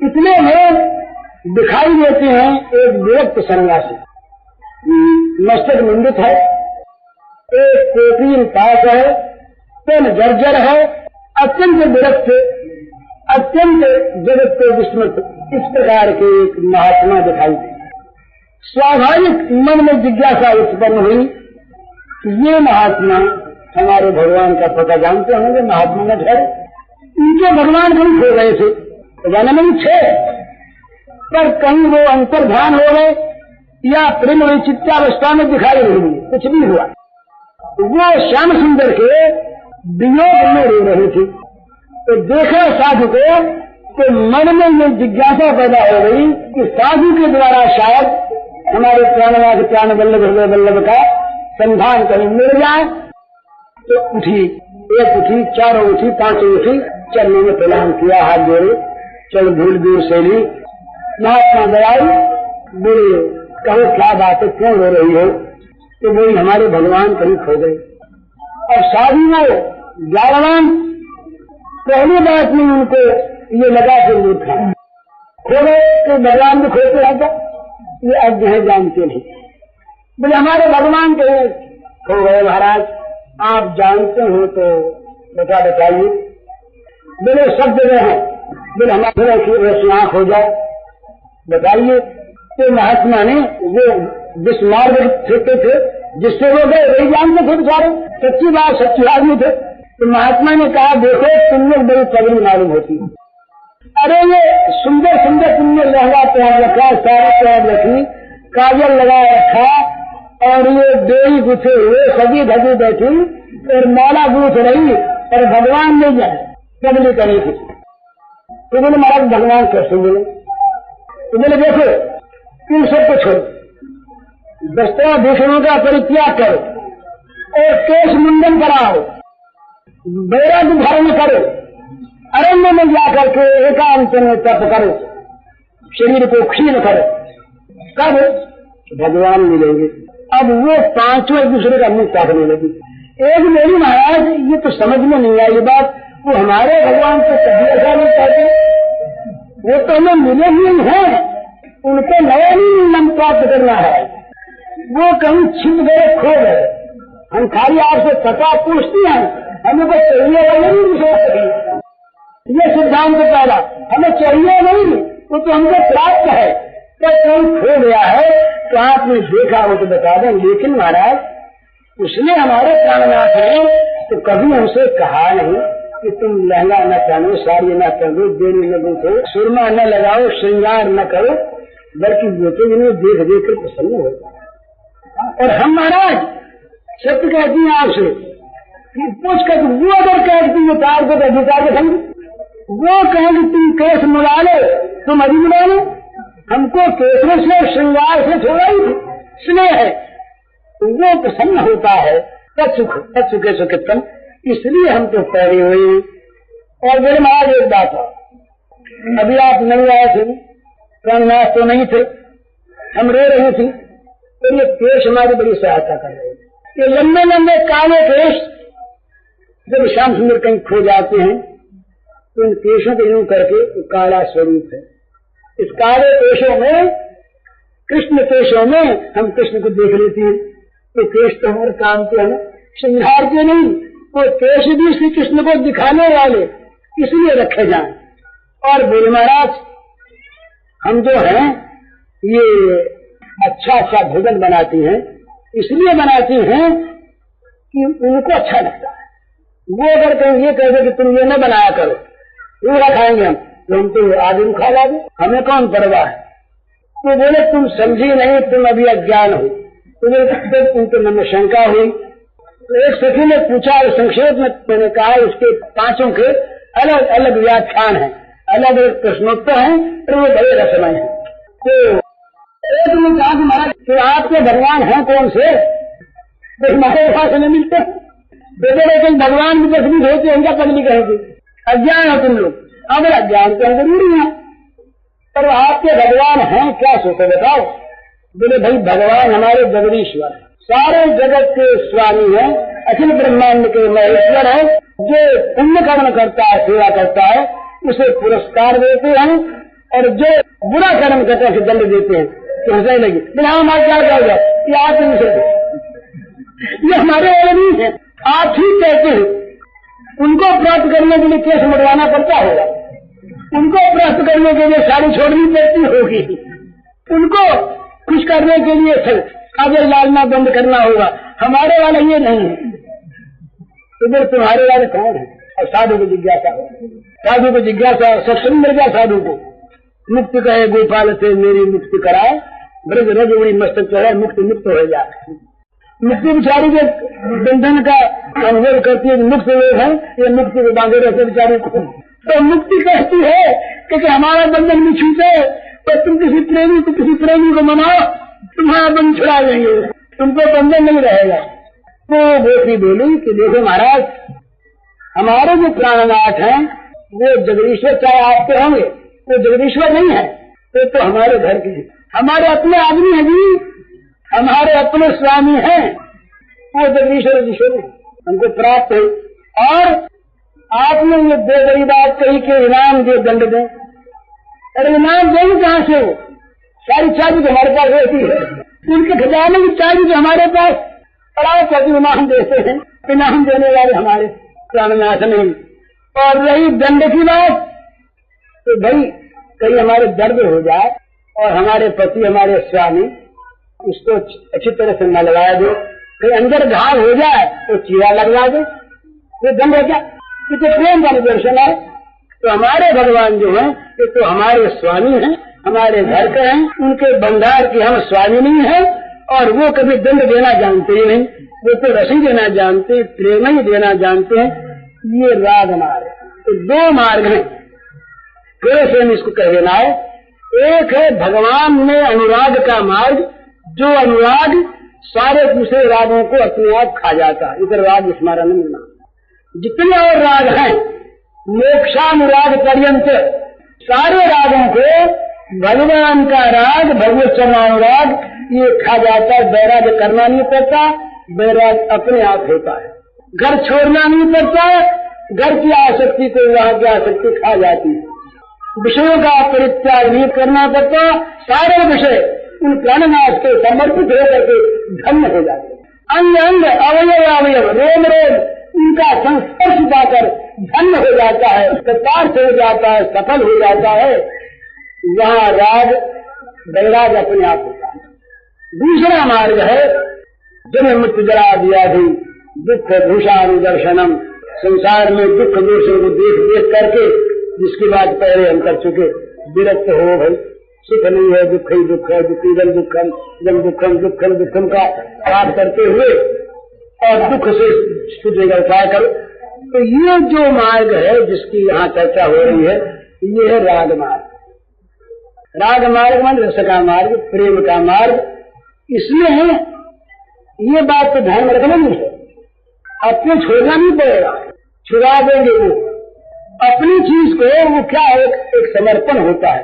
इतने में दिखाई देते हैं एक विरक्त सन्यासी, मस्तक मुंडित है, एक कोपीन पास है, तन जर्जर है, अत्यंत विरक्त, अत्यंत जगत को विस्मृत, इस प्रकार के एक महात्मा दिखाई दे। स्वाभाविक मन में जिज्ञासा उत्पन्न हुई कि ये महात्मा हमारे भगवान का पता जानते होंगे, महात्मा न ठहरे, उनके भगवान कहीं खो गए थे, जाने नहीं थे, पर कहीं वो अंतर्ध्यान हो गए या प्रेम चित्तावस्था में दिखाई नहीं दिए, कुछ भी हुआ। वो श्याम सुंदर के वियोग में रो रहे थे, तो देखा साधु को, तो मन में ये जिज्ञासा पैदा हो गई कि साधु के द्वारा शायद हमारे प्राणनाथ प्राण वल्लभ हृदय वल्लभ का संधान कहीं मिल जाए। तो उठी, एक उठी, 4 उठी, 5 उठी, चलने में प्रणाम किया, हाथ जोड़े, चल धूल दूर से ली, महात्मा दयाल बोले, कहो क्या बात है, क्यों रो रही हो? तो बोली हमारे भगवान कहीं खो गए। और साधु वो ज्ञानवान, पहली बात में उनको ये लगा कि मूर्खा खो गए, तो भगवान भी खोते रहता, ये अज्ञ है, जानते नहीं। बोले हमारे भगवान कहीं खो गए महाराज, आप जानते हो तो बताइए। बोले सब जगह है। बोले हमारे आँख हो जाए, बताइए। तो महात्मा ने वो जिस मार्ग फेंकते थे, जिससे वो गए वही जानते थे बेचारे, सच्ची बात, सच्ची आदमी थे। तो महात्मा ने कहा देखो तुम लोग बड़ी पगड़ी मालूम होती है, अरे ये सुंदर सुंदर तुमने लहंगा पहन रखा, साड़ी पहन रखी, काजल लगा रखा, और ये बेड़ी गुथे हुए, सभी धगी बैठी और माला गूंथ रही, और भगवान नहीं जाए, पगड़ी करी थी। तो बोले महाराज भगवान कैसे मिले? तो बोले देखो तुम सबको छोड़ो, वस्त्राभूषणों का परित्याग करो और केश मुंडन कराओ, वैराग्य धारण करो, अरण्य में जाकर के एकांत में तप करो, शरीर को क्षीण करो, तब भगवान मिलेंगे। अब वो 5 एक दूसरे का मुंह ताकने लगी। एक मेरी महाराज ये तो समझ में नहीं आई बात, वो हमारे भगवान को कभी ऐसा नहीं कहते, वो तो हमें मिले ही हैं, उनको नया नहीं नाम प्राप्त करना है, वो कहीं छिप गए, खो गए। हम खाली आपसे पता पूछते हैं, हमें को चाहिए नहीं, ये सिद्धांत पैदा, हमें चाहिए नहीं, वो तो हमको प्राप्त है। तो कोई खो गया है तो आपने देखा हो तो बता दें। लेकिन महाराज उसने हमारे प्राणनाथ ने तो कभी हमसे कहा नहीं कि तुम लहंगा न पहनो, साड़ी न पहनो, बेड़ी न गूंथो, सुरमा न लगाओ, श्रृंगार न करो, बल्कि वो तो इन्हें देख देख कर प्रसन्न होता। और हम महाराज सत्य कहती हैं आपसे कि पूछ कर वो अगर कहती है तार को अधिकार देखेंगे, वो कहेंगे तुम केस मुड़ा लो, तुम अभी मुड़ा लो, हमको केसों से श्रृंगार से थोड़ा ही स्नेह है, वो प्रसन्न होता है, तत्सुखे सुखितम, इसलिए हम तो पैरे हुए हैं। और मेरे महाराज एक बात है, अभी आप नहीं आए थे, प्राणनाथ तो नहीं थे, हम रो रही थी, तो ये केश हमारी बड़ी सहायता कर रहे थे। ये लंबे लंबे काले केश जब श्याम सुंदर कहीं खो जाते हैं तो इन केशों को यूं करके काला स्वरूप है। इस काले केशों में, कृष्ण केशों में हम कृष्ण को देख लेती हैं। तो केश तो हमारे काम के हैं, श्रृंगार के नहीं, वो केश भी श्री कृष्ण को दिखाने वाले इसलिए रखे जाएं। और बोले महाराज हम जो हैं ये अच्छा अच्छा भोजन बनाती हैं, इसलिए बनाती हैं कि उनको अच्छा लगता है। वो अगर कहीं ये कह दे कि तुम ये न बनाया करो, पूरा खाएंगे हम, तो हम तो आदमी खा लागे, हमें कौन परवाह है। तो बोले तुम समझी नहीं, तुम अभी अज्ञान हो। तो उनके मन में शंका हुई, तो एक सखी ने पूछा, संक्षेप में मैंने कहा इसके पांचों के अलग अलग व्याख्यान हैं, अलग अलग प्रश्नोत्तर हैं, और वो बड़े रसमय हैं। तो एक ने कहा कि महाराज तो आपके भगवान हैं कौन से, तो हमारे यहाँ से नहीं मिलते। बेटे लेकिन भगवान की तस्वीर होती है, उनका पगली कहेंगे अज्ञान हो तुम लोग। अगर अज्ञान तो जरूरी है, पर आपके भगवान हैं क्या सोचो बताओ। बोले भाई भगवान हमारे जगदीश्वर है, सारे जगत के स्वामी हैं, अखिल ब्रह्मांड के महेश्वर है। जो पुण्य कर्म करता है, सेवा करता है, उसे पुरस्कार देते हैं, और जो बुरा कर्म करता है दंड देते हैं। तो हंसाई लगी, बोले हाँ हमारे क्या जाओगे, ये आप ये हमारे वाले नहीं है, आप ठीक कहते हैं। उनको प्राप्त करने के लिए केस मुड़वाना पड़ता होगा, उनको प्राप्त करने के लिए साड़ी छोड़नी पड़ती होगी, उनको खुश करने के लिए अगर लालना बंद करना होगा। हमारे वाला ये नहीं है। तो फिर तुम्हारे वाले कौन है। और साधु को जिज्ञासा हो, साधु को जिज्ञासा सत्संग मिल गया, साधु को मुक्त कहे गोपाल से मेरी मुक्ति कराए, ब्रज रज उड़ी मस्तक चढ़ाए, मुक्ति मुक्त हो जाए। मुक्ति बिचारी के बंधन का अनुभव करती है, मुक्त लोग हैं, ये मुक्ति को बांधे रहते बिचारी को। तो मुक्ति कहती है कि हमारा बंधन भी छूटे, तो तुम किसी प्रेमी को मनाओ, तुम्हारा बंधन छुड़ा देंगे, तुमको बंधन नहीं रहेगा। तो गोपी बोली कि देखो महाराज, हमारे जो प्राणनाथ हैं वो जगदीश्वर, चाहे आपके होंगे तो जगदीश्वर नहीं है, तो हमारे घर के हैं, हमारे अपने आदमी हैं जी, हमारे अपने स्वामी हैं, वो जगदीश्वर ईश्वर हमको प्राप्त है। और आपने ये दो बड़ी बात कही कि इनाम दे दंड दें, अरे इनाम देंगे कहाँ से, वो सारी चाबी तो हमारे पास रहती है, उनके खजाने की चाबी तो हमारे पास पड़ा, कभी इनाम देते हैं, इनाम देने वाले हमारे प्राणनाथ नहीं। और रही दंड की बात, तो भाई कहीं हमारे दर्द हो जाए और हमारे पति हमारे स्वामी उसको अच्छी तरह से न लगाया दो, कहीं अंदर घाव हो जाए तो चीरा लगवा दो, ये दंड है क्या, ये तो प्रेम का निदर्शन है। तो हमारे भगवान जो हैं ये तो हमारे स्वामी हैं, हमारे घर के हैं, उनके भंडार के हम स्वामी नहीं हैं, और वो कभी दंड देना जानते ही नहीं, वो तो रसी देना जानते, प्रेम ही देना जानते हैं। ये राग मार्ग, तो दो मार्ग हैं, फिर से इसको कह देना है। एक है भगवान में अनुराग का मार्ग, जो अनुराग सारे दूसरे रागों को अपने आप खा जाता है, इधर राग स्मरण मिलना। जितने और राग हैं मोक्षानुराग पर्यंत, सारे रागों को भगवान का राग, भगवत चरणानुराग ये खा जाता है। बैराग करना नहीं पड़ता, बैराग अपने आप होता है। घर छोड़ना नहीं पड़ता, घर की आसक्ति को वहाँ की आसक्ति खा जाती है। विषयों का परित्याग नहीं करना पड़ता, सारे विषय उन प्राणनाथ के समर्पित होकर के धन्य हो जाते। अंग अंग अवयव अवयव रोम रोम उनका संस्पर्श पाकर धन्य हो जाता है, कृतार्थ हो जाता है, सफल हो जाता है। वहाँ राग बैराग अपने आप होता है। दूसरा मार्ग है जन्म मृत्यु जरा व्याधि दुख भूषानुदर्शनम, संसार में दुख दोषों को देख देख करके, जिसकी बात पहले हम कर चुके, विरक्त हो भाई, सुख नहीं है, दुख ही दुख है, दुखम दुखम जब दुखम दुखम दुखम का पाठ करते हुए और दुख से छूटने का उपाय करो। तो ये जो मार्ग है जिसकी यहाँ चर्चा हो रही है, ये है राग मार्ग। राग मार्ग मान रस का मार्ग, प्रेम का मार्ग। इसमें ये बात तो ध्यान में रखना नहीं है, अपने छोड़ना नहीं पड़ेगा, छुड़ा देंगे वो अपनी चीज को। वो क्या एक समर्पण होता है,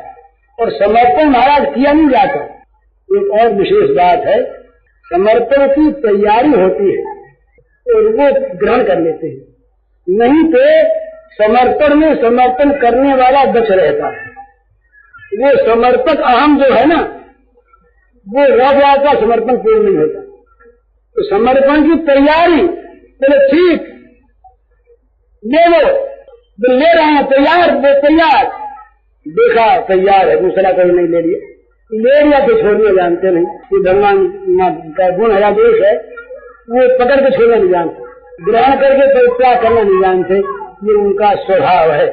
और समर्पण महाराज किया नहीं जाता। एक और विशेष बात है, समर्पण की तैयारी होती है और वो ग्रहण कर लेते हैं, नहीं तो समर्पण में समर्पण करने वाला बच रहता है। वो समर्पक अहम जो है ना, वो रह जाता, समर्पण पूर्ण नहीं होता। तो समर्पण की तैयारी, बोले ठीक ले लो, ले रहे हैं तैयार, वो तैयार, देखा तैयार है, दूसरा कोई नहीं ले लिया, ले लिया तो छोड़ने जानते नहीं। ये भगवान का गुण है, दोष है, वो पकड़ के छोड़ना नहीं जानते, ग्रहण करके परित्याग करना नहीं जानते, ये उनका स्वभाव है।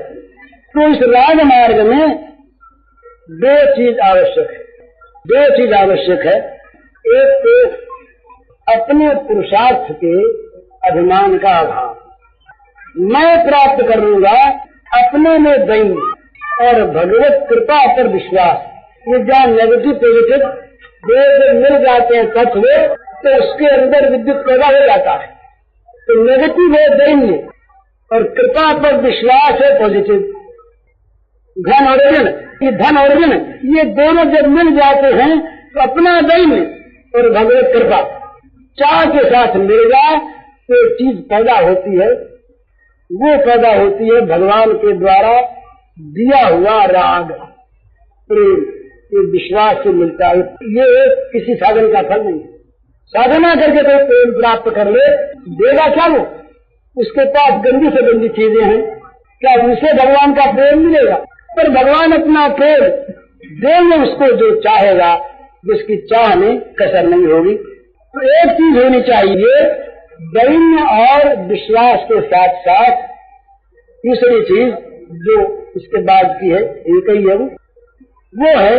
तो इस राग मार्ग में दो चीज आवश्यक है, दो चीज आवश्यक है। एक तो अपने पुरुषार्थ के, अभिमान का अभाव। मैं प्राप्त करूंगा अपने में दैन्य और भगवत कृपा पर विश्वास। ये जहाँ नेगेटिव पॉजिटिव जब मिल जाते हैं तत्व तो उसके अंदर विद्युत पैदा हो जाता है। तो नेगेटिव है दैन्य और कृपा पर विश्वास है पॉजिटिव। धन और ऋण, ये धन और ऋण ये दोनों जब मिल जाते हैं तो अपना दैन्य और भगवत कृपा चाह के साथ मिल जाए तो एक चीज पैदा होती है। वो पैदा होती है भगवान के द्वारा दिया हुआ राग प्रेम। ये विश्वास से मिलता है। ये किसी साधन का फल नहीं। साधना करके तो प्रेम प्राप्त कर ले, देगा क्या वो? उसके पास गंदी से गंदी चीजें हैं, क्या उसे भगवान का प्रेम मिलेगा? पर भगवान अपना प्रेम देंगे उसको जो चाहेगा, जिसकी चाह में कसर नहीं होगी। तो एक चीज होनी चाहिए दैन्य और विश्वास के साथ साथ तीसरी चीज जो इसके बाद की है एक ही है, वो है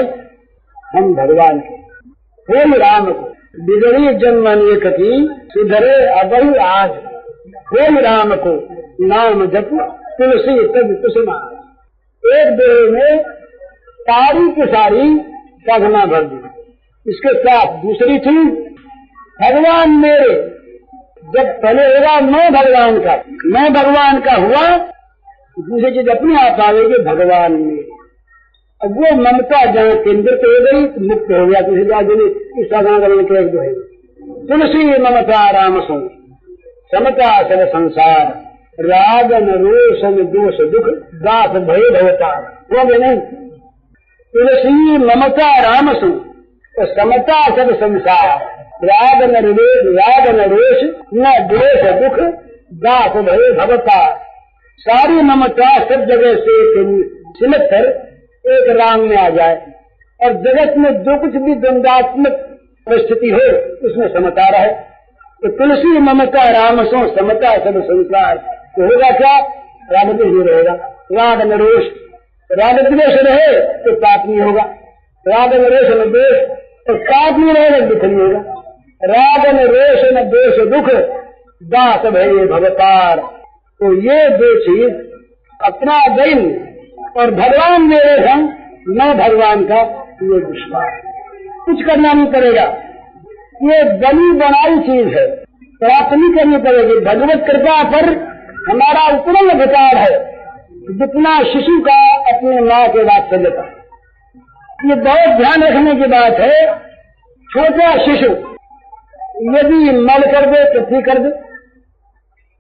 हम भगवान के होम राम को बिगड़ी जन्म अनेक की सुधरे अबही आज। होम राम को नाम जप तुलसी तब कुसुमा। एक देह में सारी की सारी साधना भर दी। इसके साथ दूसरी चीज भगवान मेरे, जब पहले होगा मैं भगवान का हुआ, दूसरी चीज अपने आप आएगी भगवान में। अब वो ममता जहाँ केंद्रित हो गई तो मुक्त हो गया। किसी इस साधना करने के जो है तुलसी ममता राम सो समता सब संसार राग न रोष न दोष दुख दास भय भवता। वो भी नहीं तुलसी ममता राम सो तो समता सब संसार राग न रोष न द्वेष दुख दास भय भवता। सारी ममता सब जगह से सिमट कर एक राम में आ जाए और जगत में जो कुछ भी द्वंद्वात्मक परिस्थिति हो उसमें समता रहे। तो तुलसी ममता राम सो समता सब संसार। तो होगा क्या? राग द्वेष रहेगा। राग न रोष, राग द्वेष रहे तो पाप नहीं होगा। राग न रोष न द्वेष तो पाप नहीं रहेगा, दुख नहीं होगा। राग न रोष न द्वेष दुख दास भय भवतार। तो ये दो चीज अपना दैन्य और भगवान मेरे संग, मैं भगवान का, ये विश्वास। कुछ करना नहीं पड़ेगा। ये बनी बनाई चीज है, प्राप्त नहीं करनी पड़ेगी। भगवत कृपा पर हमारा उतना अधिकार है जितना शिशु का अपने माँ के वात्सल्य का। ये बहुत ध्यान रखने की बात है। छोटा शिशु यदि मल कर दे टट्टी कर दे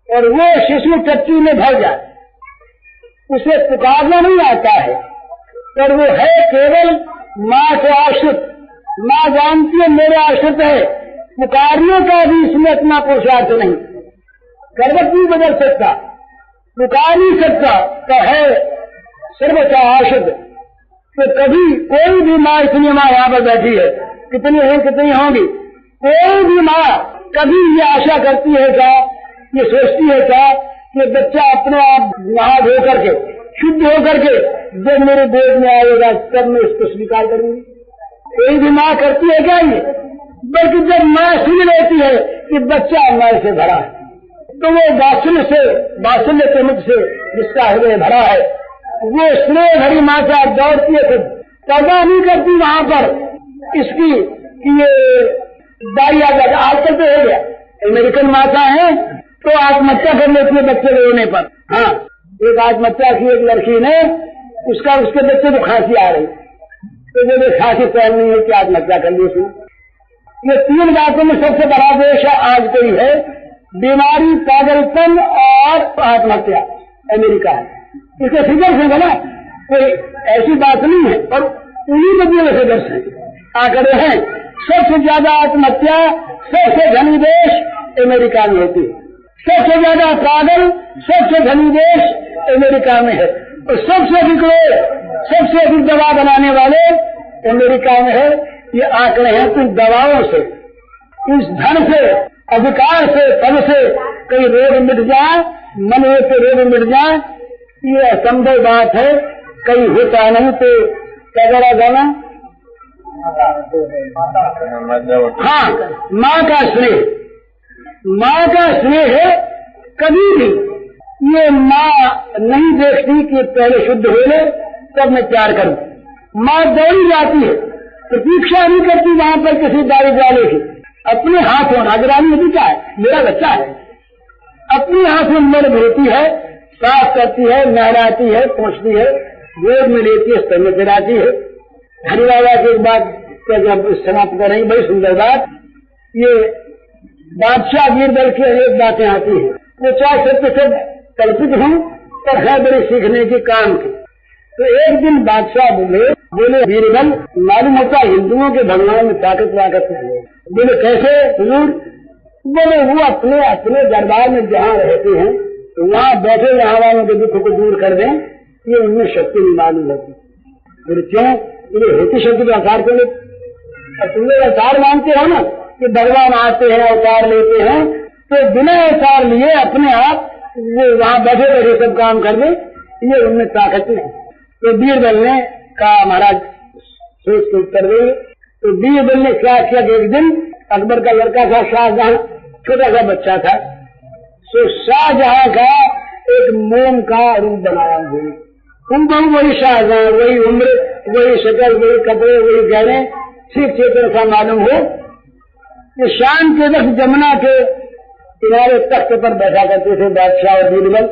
और वो शिशु टट्टी में भर जाए, उसे पुकारना नहीं आता है, पर वो है केवल माँ से आश्रित। माँ जानती है मेरे आश्रित है, पुकारने का भी इसमें अपना पुरुषार्थ नहीं। गर्भवत नहीं बदल सकता, पुकार नहीं सकता, तो है सर्वथा आश्रित। तो कभी कोई भी माँ, इतनी माँ यहाँ पर बैठी है, कितनी है कितनी होंगी, कोई भी माँ कभी ये आशा करती है क्या, ये सोचती है क्या कि बच्चा अपने आप नहा धो करके शुद्ध हो करके जब मेरे गोद में आएगा तब मैं इसको स्वीकार करूंगी? कोई भी माँ करती है क्या ये? बल्कि जब माँ सुन लेती है कि बच्चा माँ से भरा है, तो वो बात्सल्य प्रेम से जिसका हृदय भरा है, वो स्नेह भरी माँ से दौड़ती है। पैदा नहीं करती वहां पर इसकी कि ये दाई आ जाएगा। आजकल तो हो गया, अमेरिकन माता है तो आत्महत्या कर लेती है बच्चे रोने पर। हाँ, एक आत्महत्या की एक लड़की ने, उसके बच्चे को खांसी आ रही, तो जब खांसी सहन नहीं है कि आत्महत्या कर ली। ये तीन बातों में सबसे बड़ा देश आज कोई है, बीमारी, पागलपन और आत्महत्या, अमेरिका है। इसके फिगर से बना कोई ऐसी बात नहीं है, और उन्हीं में भी फिगर से आंकड़े हैं। सबसे ज्यादा आत्महत्या सबसे धनी देश अमेरिका में होती है। सबसे ज्यादा पागल सबसे धनी देश अमेरिका में है, और सबसे अधिक दवा बनाने वाले अमेरिका में है। ये आंकड़े हैं कुछ दवाओं से, इस धन से, अधिकार से, पद से कई रोग मिट जाए, मन के रोग मिट जाए, ये असंभव बात है। कहीं होता नहीं तो क्या गाना? हाँ, माँ का स्नेह, माँ का स्नेह कभी भी ये माँ नहीं देखती कि पहले शुद्ध हो ले तब मैं प्यार करूं। माँ दौड़ी जाती है, प्रतीक्षा नहीं करती वहां पर किसी दारी वाले की। अपने हाथों नागरानी नदी का है, मेरा बच्चा है, अपने हाथों मर भरती है, साफ करती है, नहलाती है, पहुंचती है, गोद में लेती है, स्तन में गिराती है। हरि बाबा की एक बात समाप्त करेंगे, बड़ी सुंदर बात। ये बादशाह बीरबल की अनेक बातें आती हैं, वो चाहे सत्य से कल्पित हों पर है बड़े सीखने के काम की। तो एक दिन बादशाह बोले बीरबल, मालूम होता हिंदुओं के भगवान में ताकत है। बोले कैसे हुजूर? बोले वो अपने अपने दरबार में जहाँ रहते हैं तो वहाँ बैठे यहाँ वालों के दुख को दूर कर दें, ये उनमें शक्ति नहीं मालूम होती। बोले क्यों? बोले होती शक्ति का आकार क्यों? तुम लोग अवतार मानते हो ना कि भगवान आते हैं अवतार लेते हैं, तो बिना अवतार लिए अपने आप वो वहाँ बैठे बैठे सब काम कर दे, ये उनमें ताकत नहीं। तो बीरबल ने कहा महाराज सोच के उत्तर देंगे। तो बीरबल ने क्या किया कि एक दिन अकबर का लड़का था शाहजहां, छोटा सा बच्चा था, तो शाहजहां का एक मोम का रूप बनाया हुआ। उनको वही शाहजहां, वही उम्र, वही शक्ल, वही कपड़े, वही गहने, ठीक चेतन सा मालूम हो। ये शाम के वक्त जमुना के किनारे तख्त पर बैठा करते थे बादशाह और बीरबल।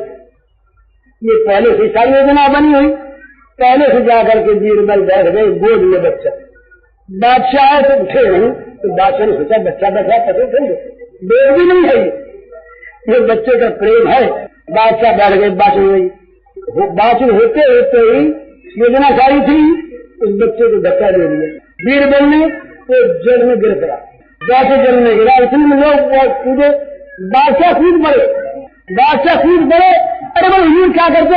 ये पहले से सारी योजना बनी हुई, पहले से जाकर के बीरबल बैठ गए गोद में बच्चा। बादशाह तो उठे नहीं, तो बादशाह ने सोचा बच्चा बैठा पता उठेंगे, देर भी नहीं है ये बच्चे का प्रेम है। बादशाह बैठ गए, बाचुर होते होते ही योजना सारी थी, उस बच्चे को धक्का दे दिया बीरबल ने, तो जल में गिर पड़ा। जैसे जल में गिरा इतने लोग कूदे, बादशाह कूद पड़े, अरे भाई हुजूर क्या करते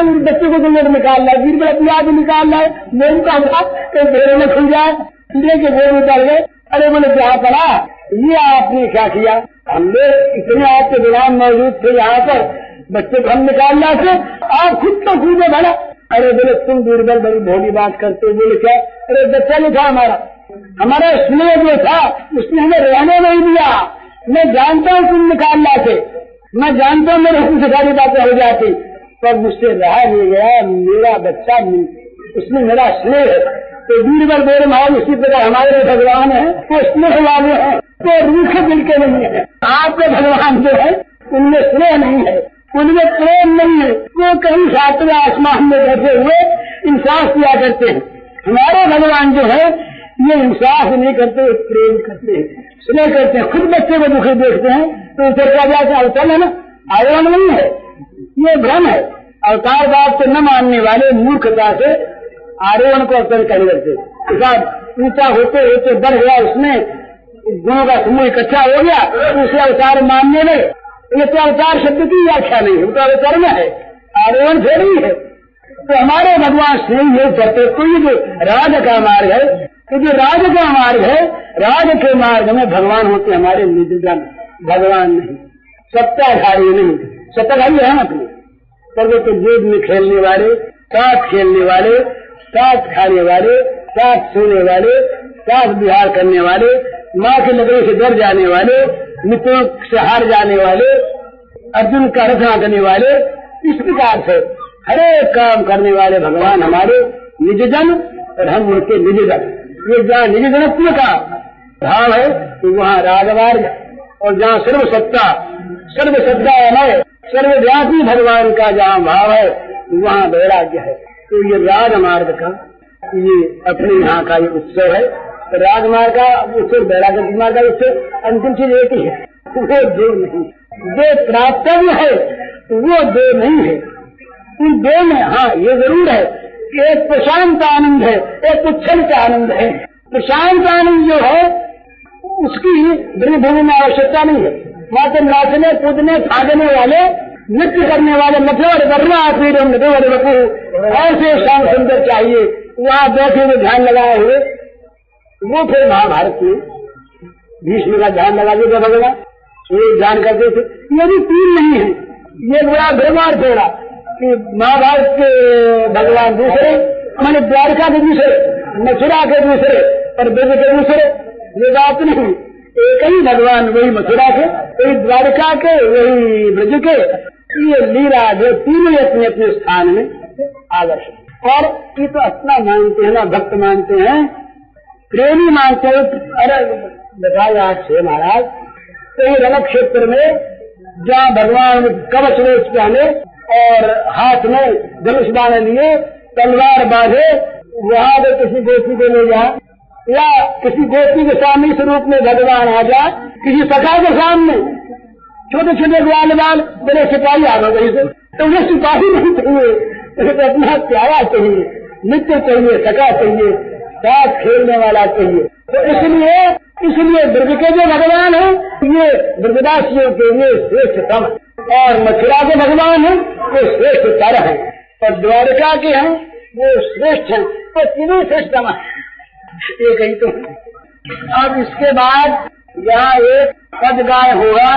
उस बच्चे को जंगल में निकाल रहा है, बीरबल अपने आप निकाल रहा है, मोम का था तो घेरे में खुल जाए, कीड़े के घेर में चल गए। अरे बोले क्या पड़ा, ये आपने क्या किया? हमने इतने आपके गुलाम मौजूद थे यहाँ पर, बच्चे को हम निकाल रहे थे, आप खुद तो कूदे भला। अरे बोले तुम बीरबल बड़ी भोली बात करते हो। बोले क्या? अरे बच्चा नहीं था हमारा स्नेह जो था उसने हमें रहने नहीं दिया। मैं जानता हूँ तुम निकाल रहे थे, मैं जानता हूँ मेरे से सारी बातें हो जाती, पर मुझसे रहा नहीं गया, मेरा बच्चा उसने मेरा स्नेह। तो बीरबल बोले महाराज उसी तरह हमारे भगवान है वो स्नेह वाले हैं, तो रूखे दिल के नहीं है। आपके भगवान जो है उनमें स्नेह नहीं है, उनमें प्रेम नहीं है, वो कहीं सातवें आसमान में बैठे हुए इंसाफ किया करते हैं। हमारे भगवान जो है ये इंसाफ नहीं करते, प्रेम करते हैं, स्नेह करते हैं। खुद बच्चे को दुखी देखते हैं तो उधर क्या जाते अवतरण है ना, आरोहण नहीं है, ये भ्रम है। अवतार बात को न मानने वाले मूर्खता से आरोहण को अवतरण कर देते। ऊंचा होते होते बढ़ गया, उसमें गुणों का समूह इकट्ठा हो गया, तो उसे अवतार मानने लगे। ये तो अवतार शब्द की व्याख्या नहीं, वो तो अवतरण है, आरोहण से नहीं है। तो हमारे भगवान से ये करते, तो ये जो राज का मार्ग है, तो जो राज का मार्ग है, राज के मार्ग में भगवान होते हमारे निजजन, भगवान नहीं, सत्ताधारी नहीं। सत्ताधारी है अपने पर वो तो गोद में खेलने वाले, साथ खेलने वाले, साथ खाने वाले, साथ सोने वाले, साथ विहार करने वाले, माँ की लकड़ी से डर जाने वाले, मित्रों से हार जाने वाले, अर्जुन का रचना करने वाले, इस प्रकार से हर एक काम करने वाले भगवान हमारे निजजन और हम उनके निजजन। ये जहाँ निजजनत्व का भाव है तो वहाँ राजमार्ग, और जहाँ सर्वसत्तामय सर्वव्यापी भगवान का जहाँ भाव है वहाँ वैराग्य है। तो ये राजमार्ग का ये अपने यहाँ का ये उत्सव है। तो राजमार्ग का उत्सव, वैराग्य मार्ग का उत्सव, अंतिम चीज एक ही है, वो दो नहीं, जो प्राप्तव्य है वो दो नहीं है। इन दो में हाँ ये जरूर है कि एक प्रशांत आनंद है, एक उच्छल का आनंद है। प्रशांत आनंद जो है उसकी भूमि में आवश्यकता नहीं है। वहाँ तो नाचने कूदने भागने वाले, नृत्य करने वाले, मतलब वर्मा पीड़म ऐसे शाम सुंदर चाहिए, वहाँ बैठे हुए ध्यान लगाए हुए, वो फिर महाभारत में भीष्म का ध्यान लगा दिया भगवान, ये ध्यान करते थे। ये भी तीन नहीं है, ये बड़ा व्यवहार थोड़ा कि महाभारत के भगवान दूसरे, मैंने द्वारका के दूसरे, मथुरा के दूसरे और ब्रज के दूसरे, ये बात नहीं। एक ही भगवान, वही मथुरा के, वही द्वारका के, वही ब्रज के। ये लीला जो तीनों अपने अपने स्थान में आदर्श। और ये तो अपना मानते हैं ना, भक्त मानते हैं, प्रेमी मानते हैं। अरे बताया है महाराज, तो रण क्षेत्र में जहाँ भगवान कवच वेश पहने और हाथ में धनुष बाण लिए, तलवार बांधे, वहाँ पे किसी गोपी को ले जाए या किसी गोपी के सामने स्वरूप में भगवान आ जाए, किसी सखा के सामने, छोटे छोटे ग्वाल बाल बड़े सिपाही आ गए से, तो वो सिपाही नहीं चाहिए, तो अपना प्यारा चाहिए, नित्य चाहिए, सखा चाहिए, साथ खेलने वाला चाहिए। तो इसलिए ब्रज के जो भगवान है ये ब्रजवासियों के लिए श्रेष्ठतम, और मथुरा के भगवान है वो श्रेष्ठतर है, और द्वारका के हैं वो श्रेष्ठ है। तो तीनों श्रेष्ठतम है, एक ही तो। अब इसके बाद यहाँ एक पद गाय होगा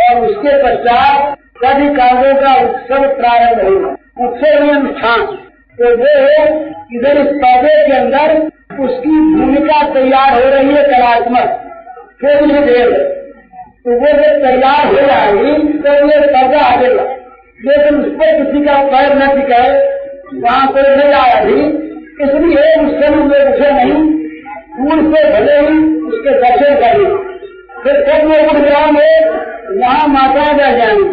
और उसके पश्चात सभी काव्यों का उत्सव प्रारंभ होगा। उत्सव में स्थान तो वो इधर इस पौधे के अंदर उसकी भूमिका तैयार हो रही है कलात्मक, थोड़ी देर तो वो जब तैयार हो जाएगी तो ये पर्दा आएगा, लेकिन उस पर किसी का पैर न टिकाए, वहाँ कोई नहीं आया भी, इसलिए उस समय उसे नहीं, दूर से भले ही उसके दर्शन करें। फिर सब लोग उठ जाएंगे, यहाँ माता रह जाएंगे,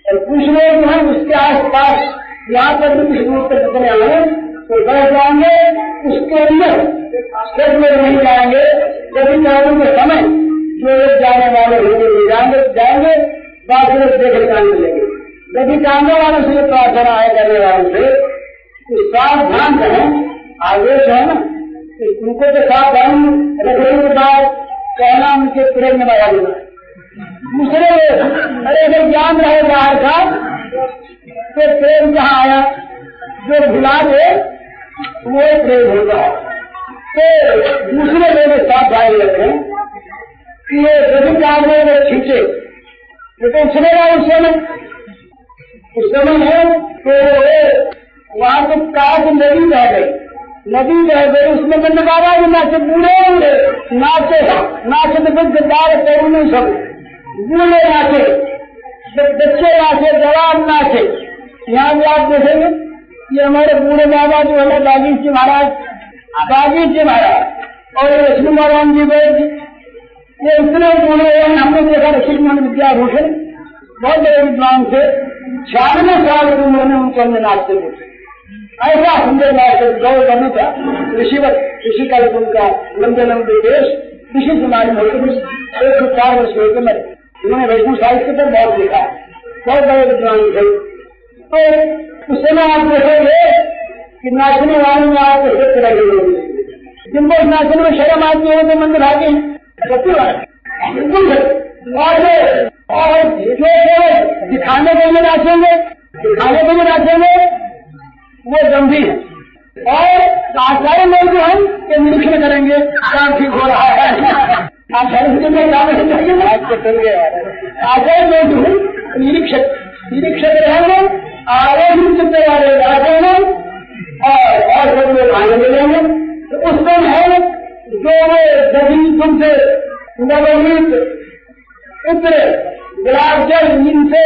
और कुछ लोग हैं उसके आस पास यहाँ पर भी कुछ दूर तक चले आए तो बैठ जाएंगे, उसके अंदर सब लोग नहीं जाएंगे। कभी कानों के समय जो लोग जाने वाले होंगे जाएंगे, बाकी लोग देखने का मिलेंगे। कभी कानों वालों से प्रार्थना है करने वालों से तो सावधान करें, आवेश है ना, उनको तो सावधान रखने के बाद कहना उनके प्रेम में लगा देना। दूसरे अरे अगर ज्ञान रहे बाहर का तो प्रेम कहाँ आया, जो भुला दे वो प्रेम होगा। तो दूसरे लोग साथ भाई रखें कि ये सभी काम में खींचे तो उछलेगा उस समय है तो वहाँ तो काज नदी बह गई, उसमें बंद बाबा भी नाचे, बूढ़े नाचे तो फिर गद्दार तरुण सब बूढ़े नाचे, बच्चे नाचे, जवान नाचे। यहाँ भी आप देखेंगे ये हमारे बूढ़े बाबा जो है बागी जी महाराज और लक्ष्मी नारायण जी बैठ ये इतने बूढ़े हैं। हमने देखा ऋषिमान विद्याभूषण बहुत बड़े विद्वान थे, 96 साल की उम्र में उनके अंदर नाचते थे। ऐसा सुंदर नाच गौर बनी था ऋषि का उनका लंबे लंबे देश ऋषि से मालूम होते 104 वर्ष होते मरे। उन्होंने वैष्णव साहित्य पर बहुत लिखा, बहुत बड़े विद्वान थे। तो उस समय आप देखेंगे कि नाचने वाले में आप हित लगे होंगे, जिनको नाचने में शर्म आदमी हो तो मंदिर भागे बिल्कुल। और जो दिखाने के लिए नाचेंगे वो गंभीर है। और आचार्य लोग जो हम ये निरीक्षण करेंगे काम ठीक हो रहा है, आचार्य लोग जो है निरीक्षक रहेंगे, आरोग्य चित्र वाले रहेंगे और सब लोग आने मिलेंगे। तो उस दिन है जो वो दही तुमसे नवनीत इत्र गुलाब जल इनसे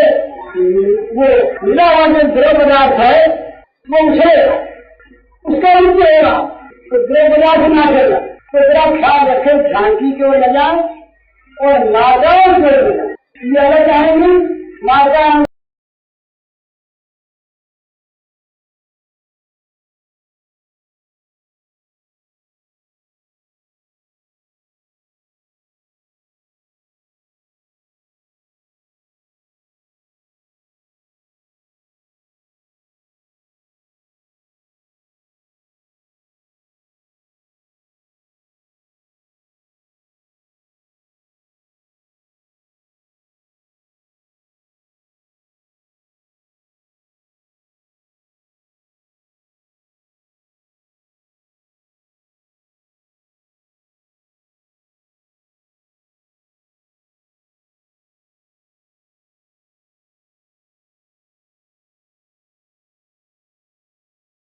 वो मिला हुआ जो द्रव पदार्थ है वो उछलेगा, उसका नृत्य होगा। तो द्रव पदार्थ ना चलेगा, तो जरा ख्याल रखें झांकी की ओर न जाए और माताओं की ओर ये अलग आएंगे। माता